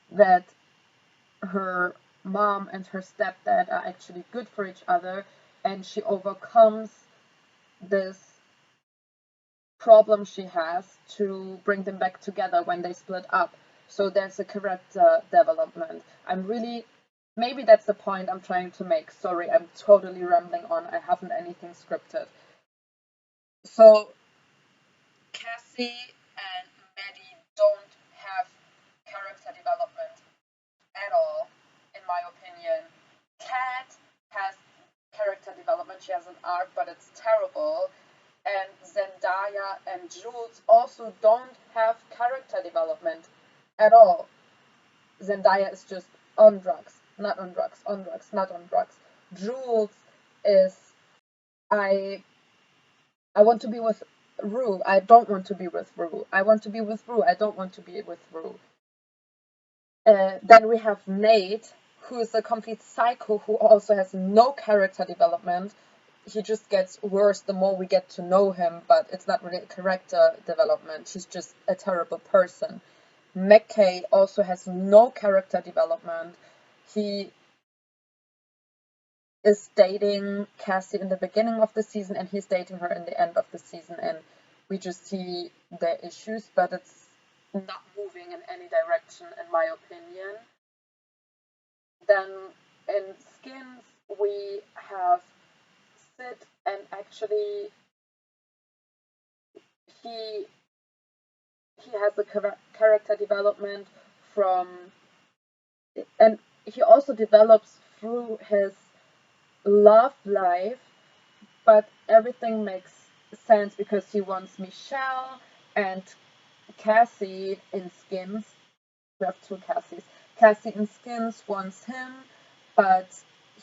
that her mom and her stepdad are actually good for each other, and she overcomes this problem she has to bring them back together when they split up. So there's a character development. Maybe that's the point I'm trying to make. Sorry, I'm totally rambling on. I haven't anything scripted. So Cassie and Maddie don't have character development at all, in my opinion. Kat has character development. She has an arc, but it's terrible. And Zendaya and Jules also don't have character development at all. Zendaya is just on drugs, not on drugs, on drugs, not on drugs. Jules is, I want to be with Rue. I don't want to be with Rue. I want to be with Rue. I don't want to be with Rue. Then we have Nate, who is a complete psycho, who also has no character development. He just gets worse the more we get to know him, but it's not really a character development. He's just a terrible person. McKay also has no character development. He is dating Cassie in the beginning of the season, and he's dating her in the end of the season, and we just see their issues, but it's not moving in any direction, in my opinion. Then in Skins, we have Sid, and actually he has a character development and he also develops through his love life, but everything makes sense because he wants Michelle and Cassie in Skins. We have two Cassies. Cassie in Skins wants him, but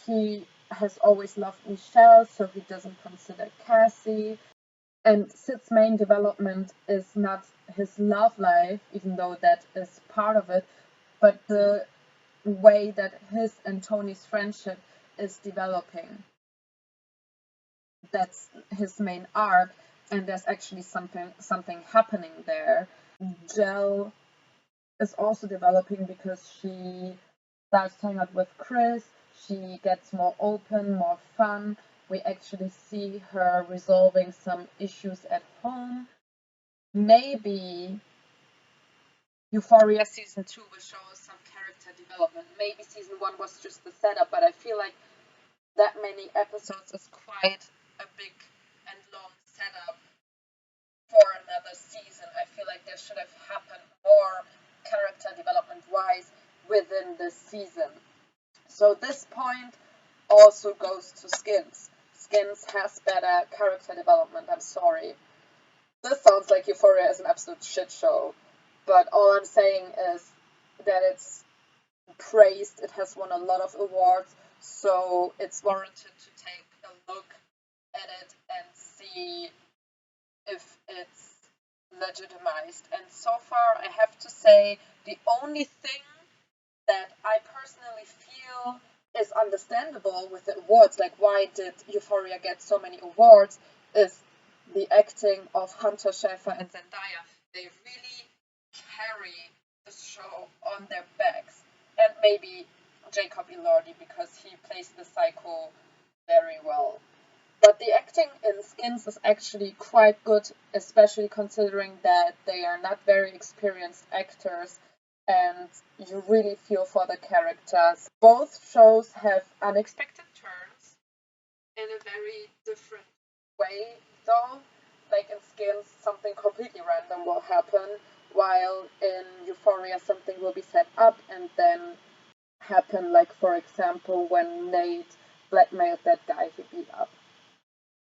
he has always loved Michelle, so he doesn't consider Cassie. And Sid's main development is not his love life, even though that is part of it, but the way that his and Tony's friendship is developing. That's his main arc, and there's actually something happening there. Jill is also developing because she starts hanging out with Chris, she gets more open, more fun. We actually see her resolving some issues at home. Maybe Euphoria Season 2 will show us some character development. Maybe Season 1 was just the setup, but I feel like that many episodes is quite a big and long setup for another season. I feel like there should have happened more character development-wise within this season. So this point also goes to Skins. Skins has better character development, I'm sorry. This sounds like Euphoria is an absolute shit show, but all I'm saying is that it's praised, it has won a lot of awards, so it's warranted to take a look at it and see if it's legitimized. And so far, I have to say, the only thing that I personally feel is understandable with the awards, like why did Euphoria get so many awards, is the acting of Hunter Schafer and Zendaya. They really carry the show on their backs. And maybe Jacob Elordi, because he plays the psycho very well. But the acting in Skins is actually quite good, especially considering that they are not very experienced actors and you really feel for the characters. Both shows have unexpected turns in a very different way, though. Like in Skins, something completely random will happen, while in Euphoria, something will be set up and then happen, like for example, when Nate blackmailed that guy he beat up.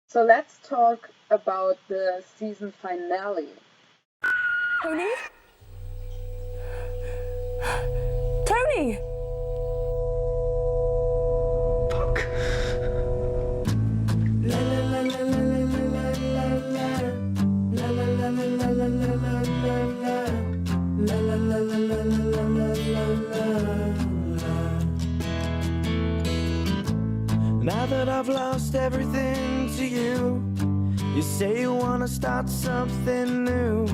So let's talk about the season finale. Tony? Tony! Fuck. Now that I've lost everything to you, you say you wanna start something new.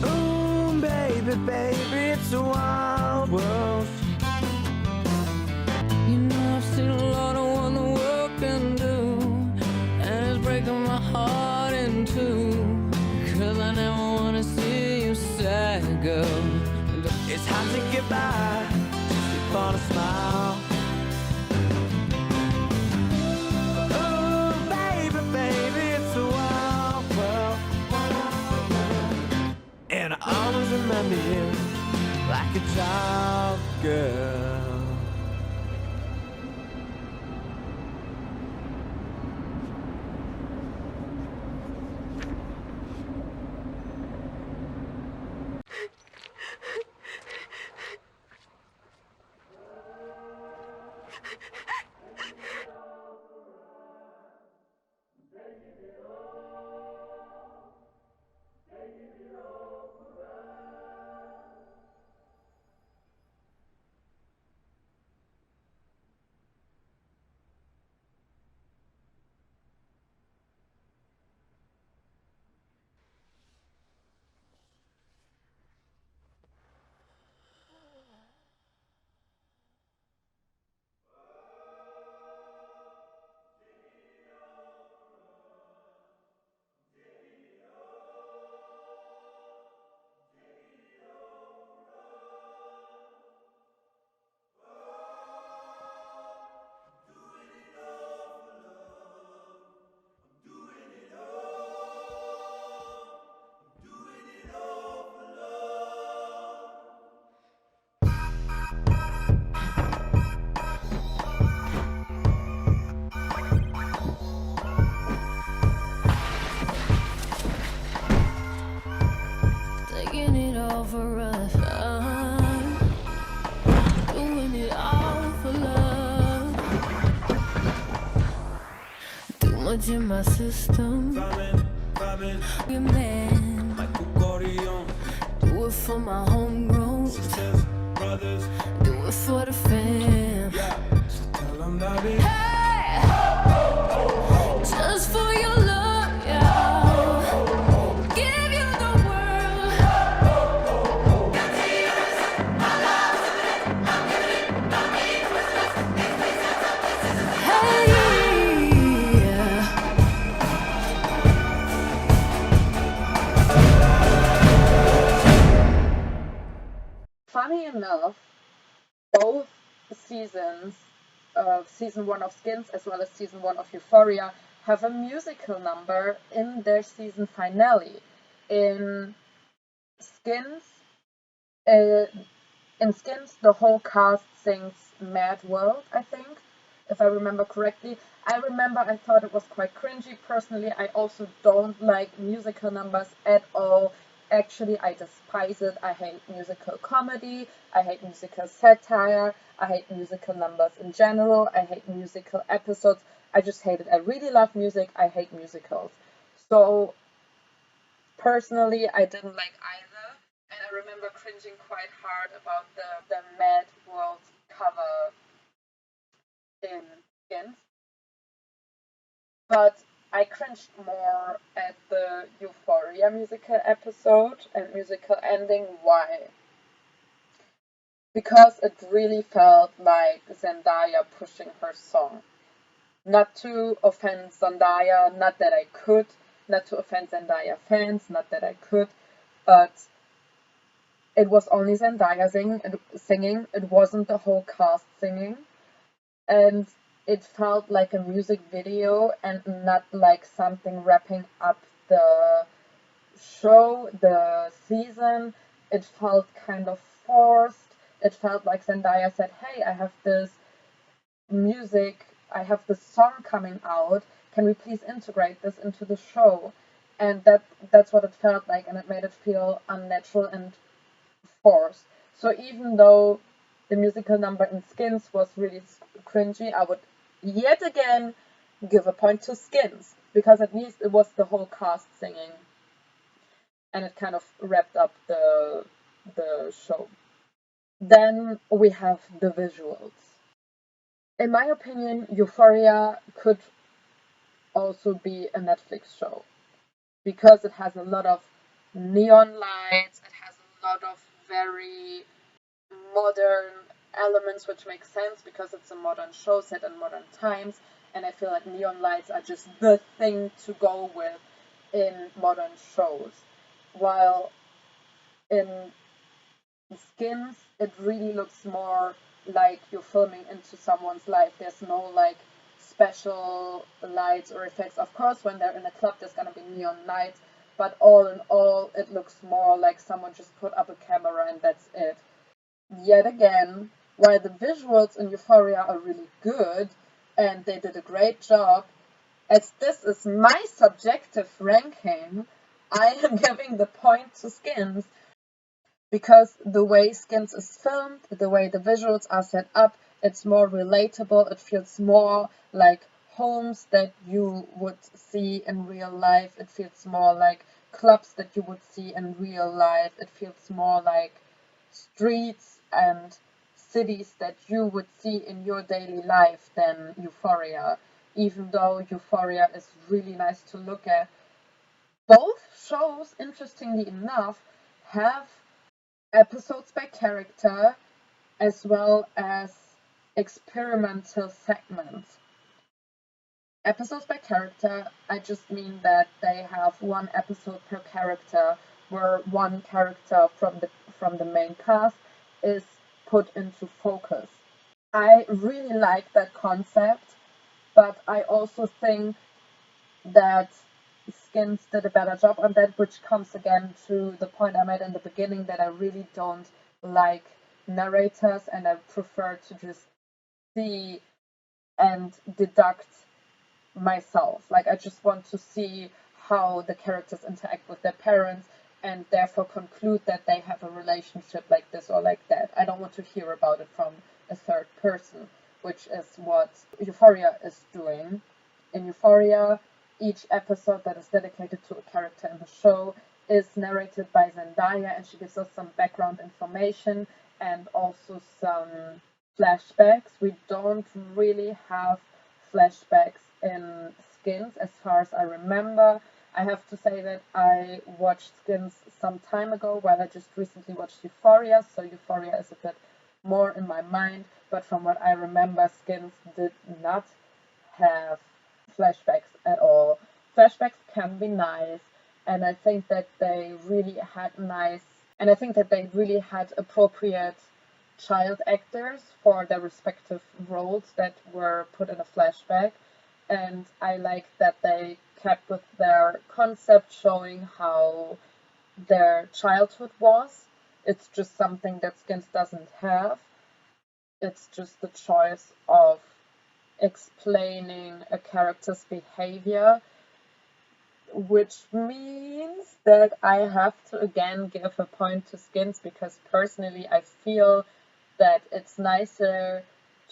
Ooh, baby, baby, it's a wild world. You know I've seen a lot of what the world can do, and it's breaking my heart in two, 'cause I never wanna see you sad, girl. It's hard to get by, just upon a smile. And I always remember you like a child girl. much in my system. Your man, do it for my homegrown. Do it for the fam. Hey, just for your love, yeah. Give you the world. Hey, yeah. Funny enough, both seasons of season 1 of Skins as well as season 1 of Euphoria have a musical number in their season finale. In Skins, the whole cast sings Mad World, I think, if I remember correctly. I thought it was quite cringy. Personally, I also don't like musical numbers at all. Actually, I despise it. I hate musical comedy. I hate musical satire. I hate musical numbers in general. I hate musical episodes. I just hate it. I really love music. I hate musicals. So, personally, I didn't like either. And I remember cringing quite hard about the Mad World cover in Skins. But I cringed more at the Euphoria musical episode and musical ending. Why? Because it really felt like Zendaya pushing her song. Not to offend Zendaya, not that I could, not to offend Zendaya fans, not that I could, but it was only Zendaya singing, it wasn't the whole cast singing, and it felt like a music video and not like something wrapping up the show, the season. It felt kind of forced. It felt like Zendaya said, hey, I have this music, I have this song coming out, can we please integrate this into the show? And that's what it felt like, and it made it feel unnatural and forced. So even though the musical number in Skins was really cringy, I would yet again give a point to Skins, because at least it was the whole cast singing and it kind of wrapped up the show. Then we have the visuals. In my opinion, Euphoria could also be a Netflix show because it has a lot of neon lights, it has a lot of very modern elements, which makes sense because it's a modern show set in modern times, and I feel like neon lights are just the thing to go with in modern shows. While in Skins, it really looks more like you're filming into someone's life. There's no like special lights or effects. Of course, when they're in a club, there's gonna be neon lights, but all in all, it looks more like someone just put up a camera and that's it. Yet again, while the visuals in Euphoria are really good and they did a great job, as this is my subjective ranking, I am giving the point to Skins, because the way Skins is filmed, the way the visuals are set up, it's more relatable. It feels more like homes that you would see in real life. It feels more like clubs that you would see in real life. It feels more like streets and cities that you would see in your daily life than Euphoria. Even though Euphoria is really nice to look at, both shows, interestingly enough, have episodes by character as well as experimental segments. Episodes by character, I just mean that they have one episode per character, where one character from the main cast is put into focus. I really like that concept, but I also think that Skins did a better job on that, which comes again to the point I made in the beginning, that I really don't like narrators and I prefer to just see and deduct myself. Like, I just want to see how the characters interact with their parents and therefore conclude that they have a relationship like this or like that. I don't want to hear about it from a third person, which is what Euphoria is doing. in Euphoria, each episode that is dedicated to a character in the show is narrated by Zendaya, and she gives us some background information and also some flashbacks. We don't really have flashbacks in Skins as far as I remember. I have to say that I watched Skins some time ago, while I just recently watched Euphoria, so Euphoria is a bit more in my mind, but from what I remember, Skins did not have flashbacks at all. Flashbacks can be nice, and I think that they really had appropriate child actors for their respective roles that were put in a flashback, and I like that they kept with their concept showing how their childhood was. It's just something that Skins doesn't have. It's just the choice of explaining a character's behavior, which means that I have to again give a point to Skins, because personally I feel that it's nicer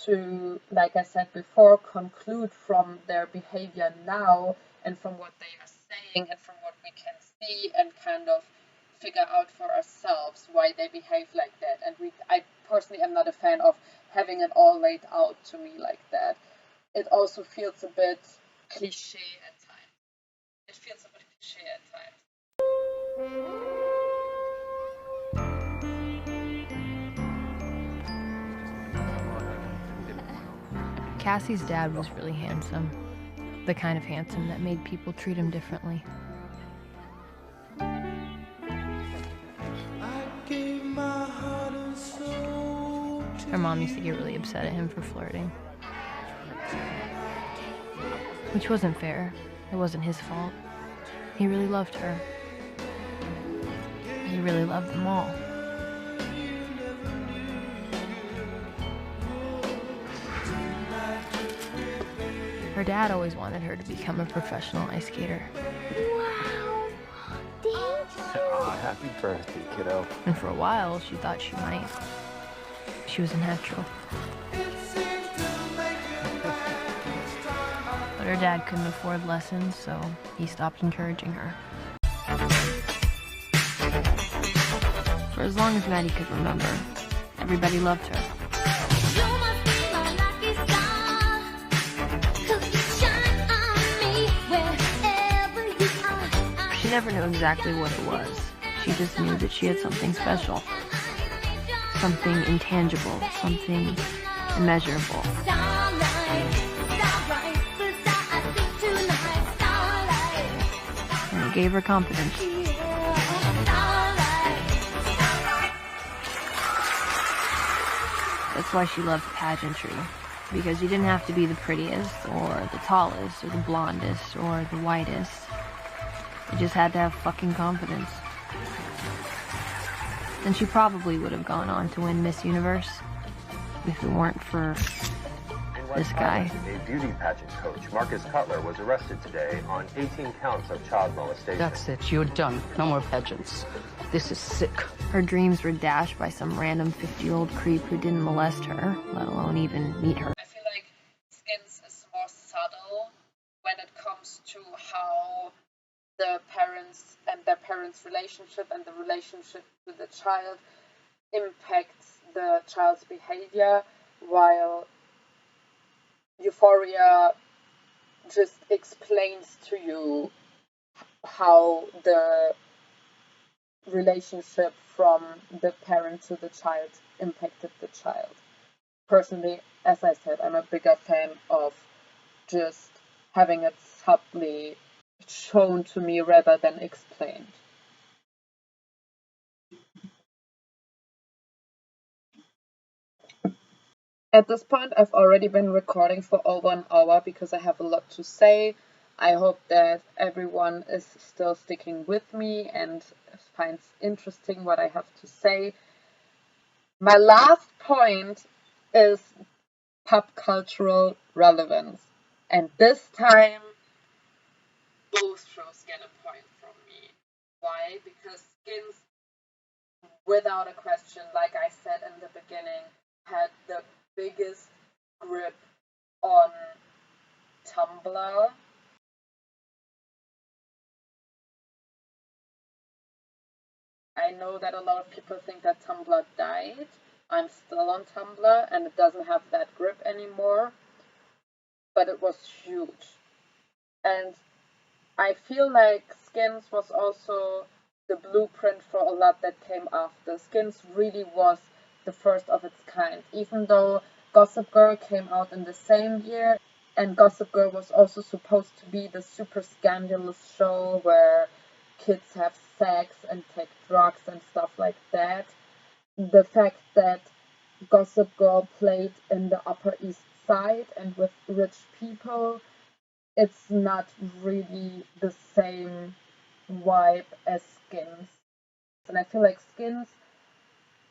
to, like I said before, conclude from their behavior now and from what they are saying and from what we can see and kind of figure out for ourselves why they behave like that. And I personally am not a fan of having it all laid out to me like that. It also feels a bit cliche at times. Cassie's dad was really handsome. The kind of handsome that made people treat him differently. Her mom used to get really upset at him for flirting. Which wasn't fair. It wasn't his fault. He really loved her. He really loved them all. Her dad always wanted her to become a professional ice skater. Wow. Thank you. Oh, happy birthday, kiddo. And for a while, she thought she might. She was a natural. But her dad couldn't afford lessons, so he stopped encouraging her. For as long as Maddie could remember, everybody loved her. She never knew exactly what it was. She just knew that she had something special. Something intangible, something immeasurable. And it gave her confidence. That's why she loved pageantry. Because you didn't have to be the prettiest, or the tallest, or the blondest, or the whitest. You just had to have fucking confidence. And she probably would have gone on to win Miss Universe if it weren't for this guy. A beauty pageant coach, Marcus Cutler, was arrested today on 18 counts of child molestation. That's it. You're done. No more pageants. This is sick. Her dreams were dashed by some random 50-year-old creep who didn't molest her, let alone even meet her. I feel like Skins is more subtle when it comes to how the parents and their parents' relationship and the relationship to the child impacts the child's behavior, while Euphoria just explains to you how the relationship from the parent to the child impacted the child. Personally, as I said, I'm a bigger fan of just having it subtly shown to me rather than explained. At this point, I've already been recording for over an hour because I have a lot to say. I hope that everyone is still sticking with me and finds interesting what I have to say. My last point is pop cultural relevance. And this time, both shows get a point from me. Why? Because Skins, without a question, like I said in the beginning, had the biggest grip on Tumblr. I know that a lot of people think that Tumblr died. I'm still on Tumblr and it doesn't have that grip anymore, but it was huge. And I feel like Skins was also the blueprint for a lot that came after. Skins really was the first of its kind, even though Gossip Girl came out in the same year, and Gossip Girl was also supposed to be the super scandalous show where kids have sex and take drugs and stuff like that. The fact that Gossip Girl played in the Upper East Side and with rich people, it's not really the same vibe as Skins. And I feel like Skins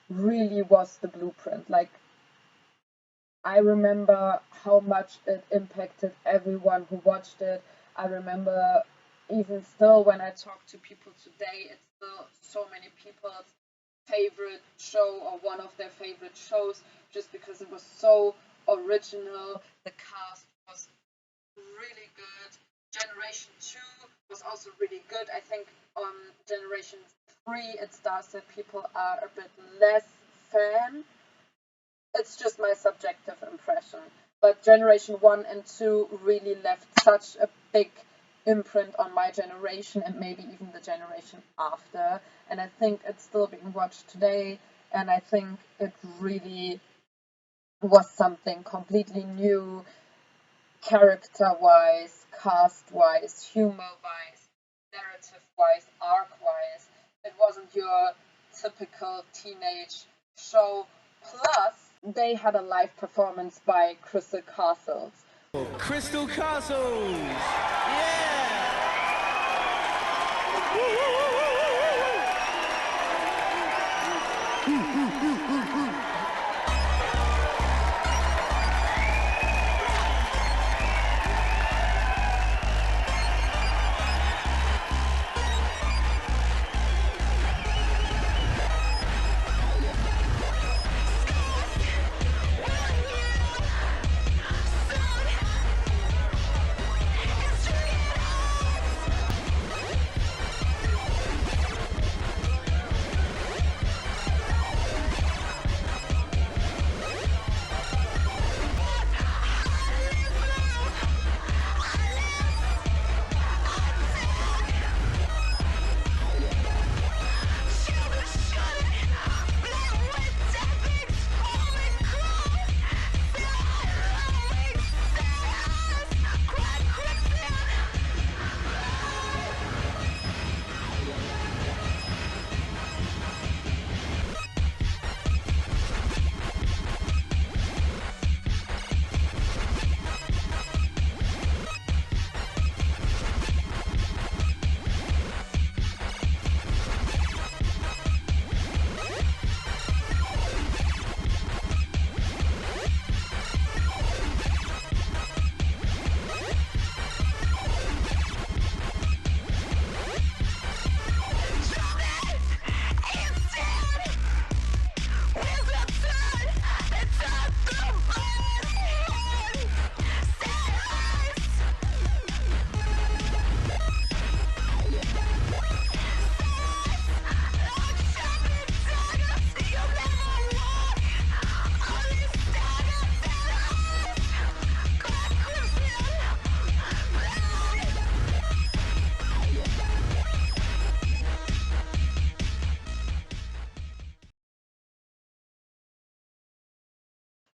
really was the blueprint. Like, I remember how much it impacted everyone who watched it. I remember even still when I talk to people today, it's still so many people's favorite show or one of their favorite shows just because it was so original. The cast was really good. Generation 2 was also really good. I think on Generation 3 it starts that people are a bit less fan. It's just my subjective impression. But Generation 1 and 2 really left such a big imprint on my generation and maybe even the generation after. And I think it's still being watched today. And I think it really was something completely new, character-wise, cast-wise, humor-wise, narrative-wise, arc-wise. It wasn't your typical teenage show. Plus, they had a live performance by Crystal Castles. Crystal Castles! Yeah!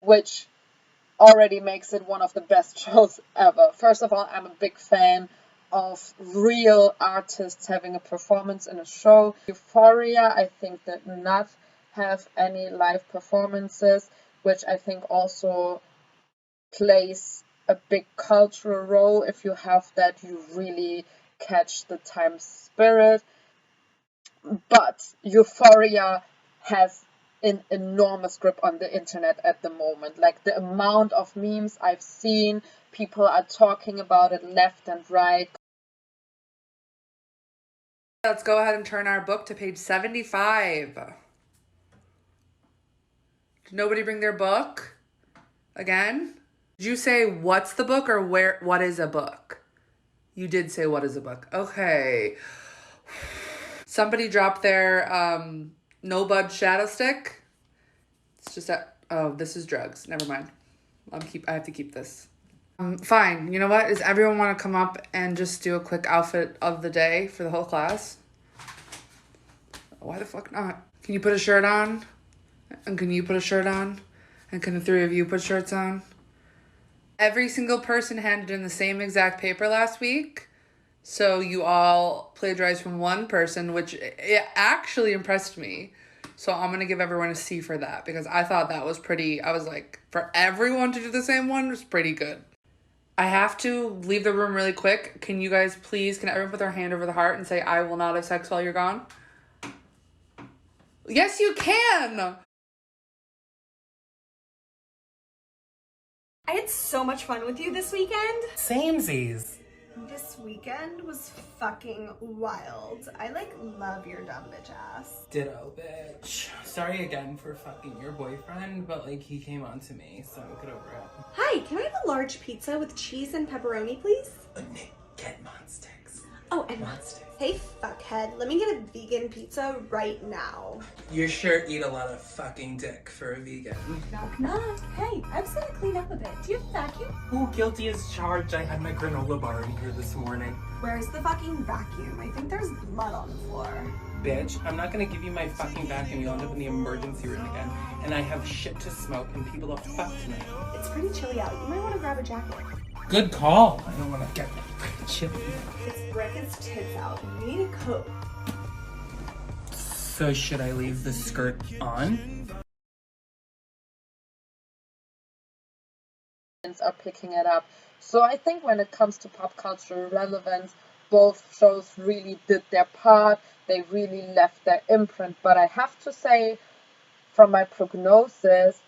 Which already makes it one of the best shows ever. First of all, I'm a big fan of real artists having a performance in a show. Euphoria, I think, did not have any live performances, which I think also plays a big cultural role. If you have that, you really catch the time spirit. But Euphoria has an enormous grip on the internet at the moment. Like, the amount of memes I've seen, people are talking about it left and right. Let's go ahead and turn our book to page 75. Did nobody bring their book? Again? Did you say what's the book or what is a book? You did say what is a book. Okay. Somebody dropped their No Bud Shadow Stick. It's just that, oh, this is drugs. Never mind. I have to keep this. Fine. You know what? Does everyone want to come up and just do a quick outfit of the day for the whole class? Why the fuck not? Can you put a shirt on? And can you put a shirt on? And can the three of you put shirts on? Every single person handed in the same exact paper last week. So you all plagiarized from one person, which it actually impressed me. So I'm going to give everyone a C for that because I thought that was pretty, I was like, for everyone to do the same one was pretty good. I have to leave the room really quick. Can you guys please, can everyone put their hand over the heart and say, I will not have sex while you're gone? Yes, you can! I had so much fun with you this weekend. Samesies. This weekend was fucking wild. I love your dumb bitch ass. Ditto, bitch. Sorry again for fucking your boyfriend, but he came on to me, so get over it. Hi, can I have a large pizza with cheese and pepperoni, please? Nick, get Monstix. Oh, and hey, fuckhead, let me get a vegan pizza right now. You sure eat a lot of fucking dick for a vegan. Knock, knock. Hey, I was gonna clean up a bit. Do you have a vacuum? Oh, guilty as charged. I had my granola bar in here this morning. Where's the fucking vacuum? I think there's blood on the floor. Bitch, I'm not gonna give you my fucking vacuum. You'll end up in the emergency room again. And I have shit to smoke and people to fuck tonight. It's pretty chilly out. You might want to grab a jacket. Good call. I don't want to get chilly. It's Brecken's tits out. You need a coat. So should I leave the skirt on? Are picking it up. So I think when it comes to pop culture relevance, both shows really did their part. They really left their imprint. But I have to say, from my prognosis,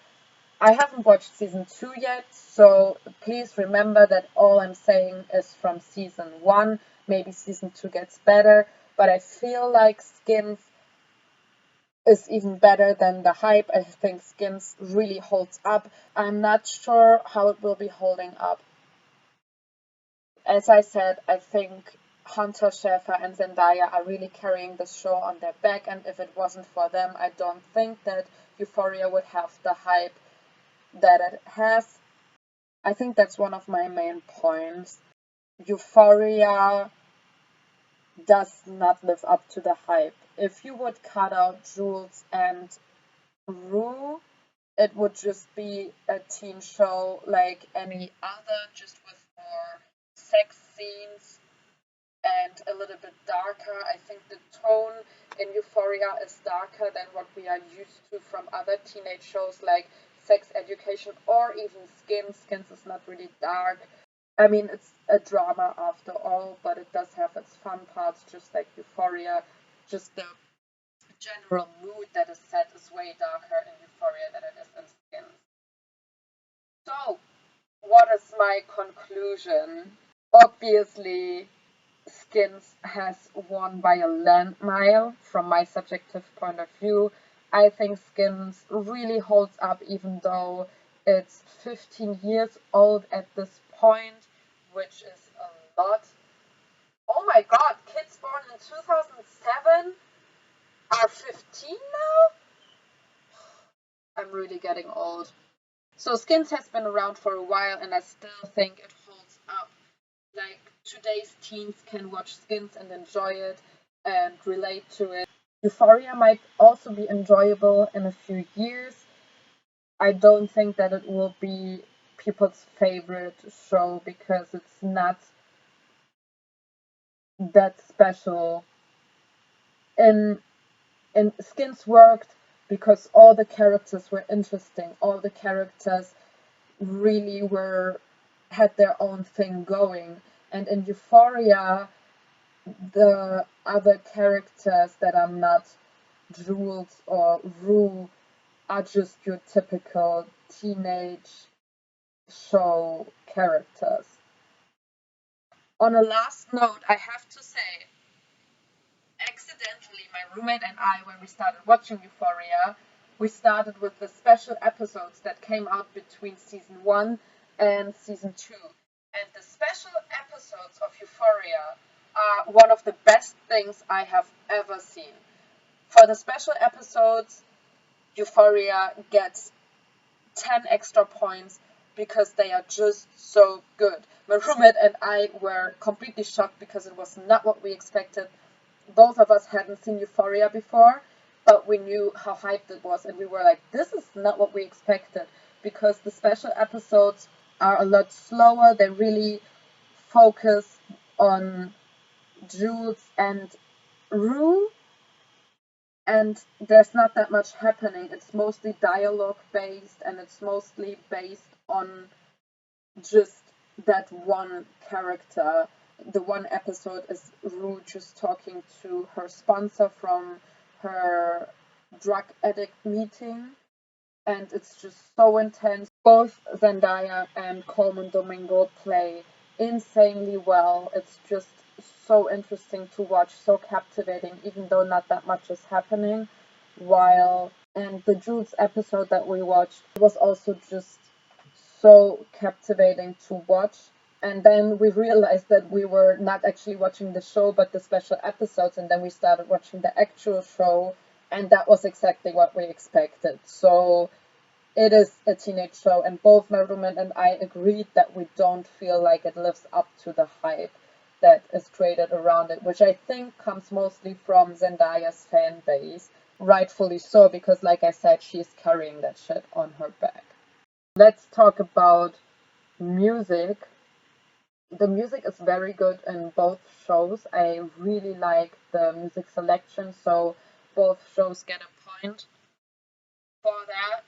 I haven't watched season 2 yet, so please remember that all I'm saying is from season 1. Maybe season 2 gets better, but I feel like Skins is even better than the hype. I think Skins really holds up. I'm not sure how it will be holding up. As I said, I think Hunter Schafer and Zendaya are really carrying the show on their back, and if it wasn't for them, I don't think that Euphoria would have the hype that it has. I think that's one of my main points. Euphoria does not live up to the hype. If you would cut out Jules and Rue, it would just be a teen show like any other, just with more sex scenes and a little bit darker. I think the tone in Euphoria is darker than what we are used to from other teenage shows like Sex Education or even Skins. Skins is not really dark. I mean, it's a drama after all, but it does have its fun parts, just like Euphoria. Just the general mood that is set is way darker in Euphoria than it is in Skins. So, what is my conclusion? Obviously, Skins has won by a land mile from my subjective point of view. I think Skins really holds up even though it's 15 years old at this point, which is a lot. Oh my god, kids born in 2007 are 15 now? I'm really getting old. So Skins has been around for a while and I still think it holds up. Like, today's teens can watch Skins and enjoy it and relate to it. Euphoria might also be enjoyable in a few years. I don't think that it will be people's favorite show because it's not that special. In Skins worked because all the characters were interesting. All the characters really had their own thing going. And in Euphoria, the other characters that are not Jules or Rue are just your typical teenage show characters. On a last note, I have to say, accidentally, my roommate and I, when we started watching Euphoria, we started with the special episodes that came out between season 1 and season 2. And the special episodes of Euphoria are one of the best things I have ever seen. For the special episodes, Euphoria gets 10 extra points because they are just so good. My roommate and I were completely shocked because it was not what we expected. Both of us hadn't seen Euphoria before, but we knew how hyped it was, and we were like, this is not what we expected, because the special episodes are a lot slower. They really focus on Jules and Rue, and there's not that much happening. It's mostly dialogue based, and it's mostly based on just that one character. The one episode is Rue just talking to her sponsor from her drug addict meeting, and it's just so intense. Both Zendaya and Coleman Domingo play insanely well. It's just so interesting to watch, so captivating, even though not that much is happening. And the Jules episode that we watched was also just so captivating to watch. And then we realized that we were not actually watching the show, but the special episodes, and then we started watching the actual show, and that was exactly what we expected. So it is a teenage show, and both my roommate and I agreed that we don't feel like it lives up to the hype that is created around it, which I think comes mostly from Zendaya's fan base. Rightfully so, because like I said, she's carrying that shit on her back. Let's talk about music. The music is very good in both shows. I really like the music selection, so both shows get a point for that.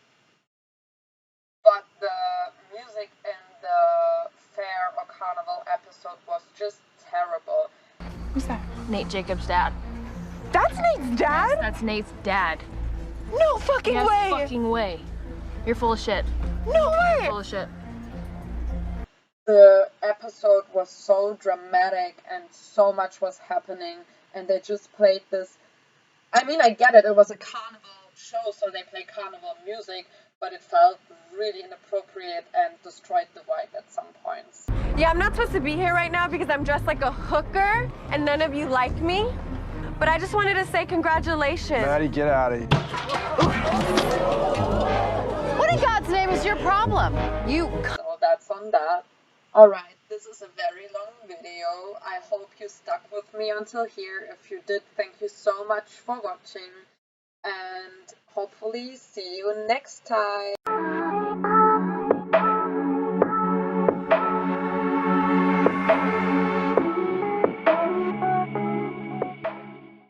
But the music in the fair or carnival episode was just terrible. Who's that? Nate Jacobs' dad. That's Nate's dad? Yes, that's Nate's dad. No fucking yes, way! Fucking way. You're full of shit. No way! You're full of shit. The episode was so dramatic and so much was happening, and they just played this. I mean, I get it, it was a carnival show, so they play carnival music, but it felt really inappropriate and destroyed the vibe at some points. Yeah, I'm not supposed to be here right now because I'm dressed like a hooker and none of you like me. But I just wanted to say congratulations. Maddie, get out of here. What in God's name is your problem? You. So that's on that. Alright, this is a very long video. I hope you stuck with me until here. If you did, thank you so much for watching. And hopefully see you next time.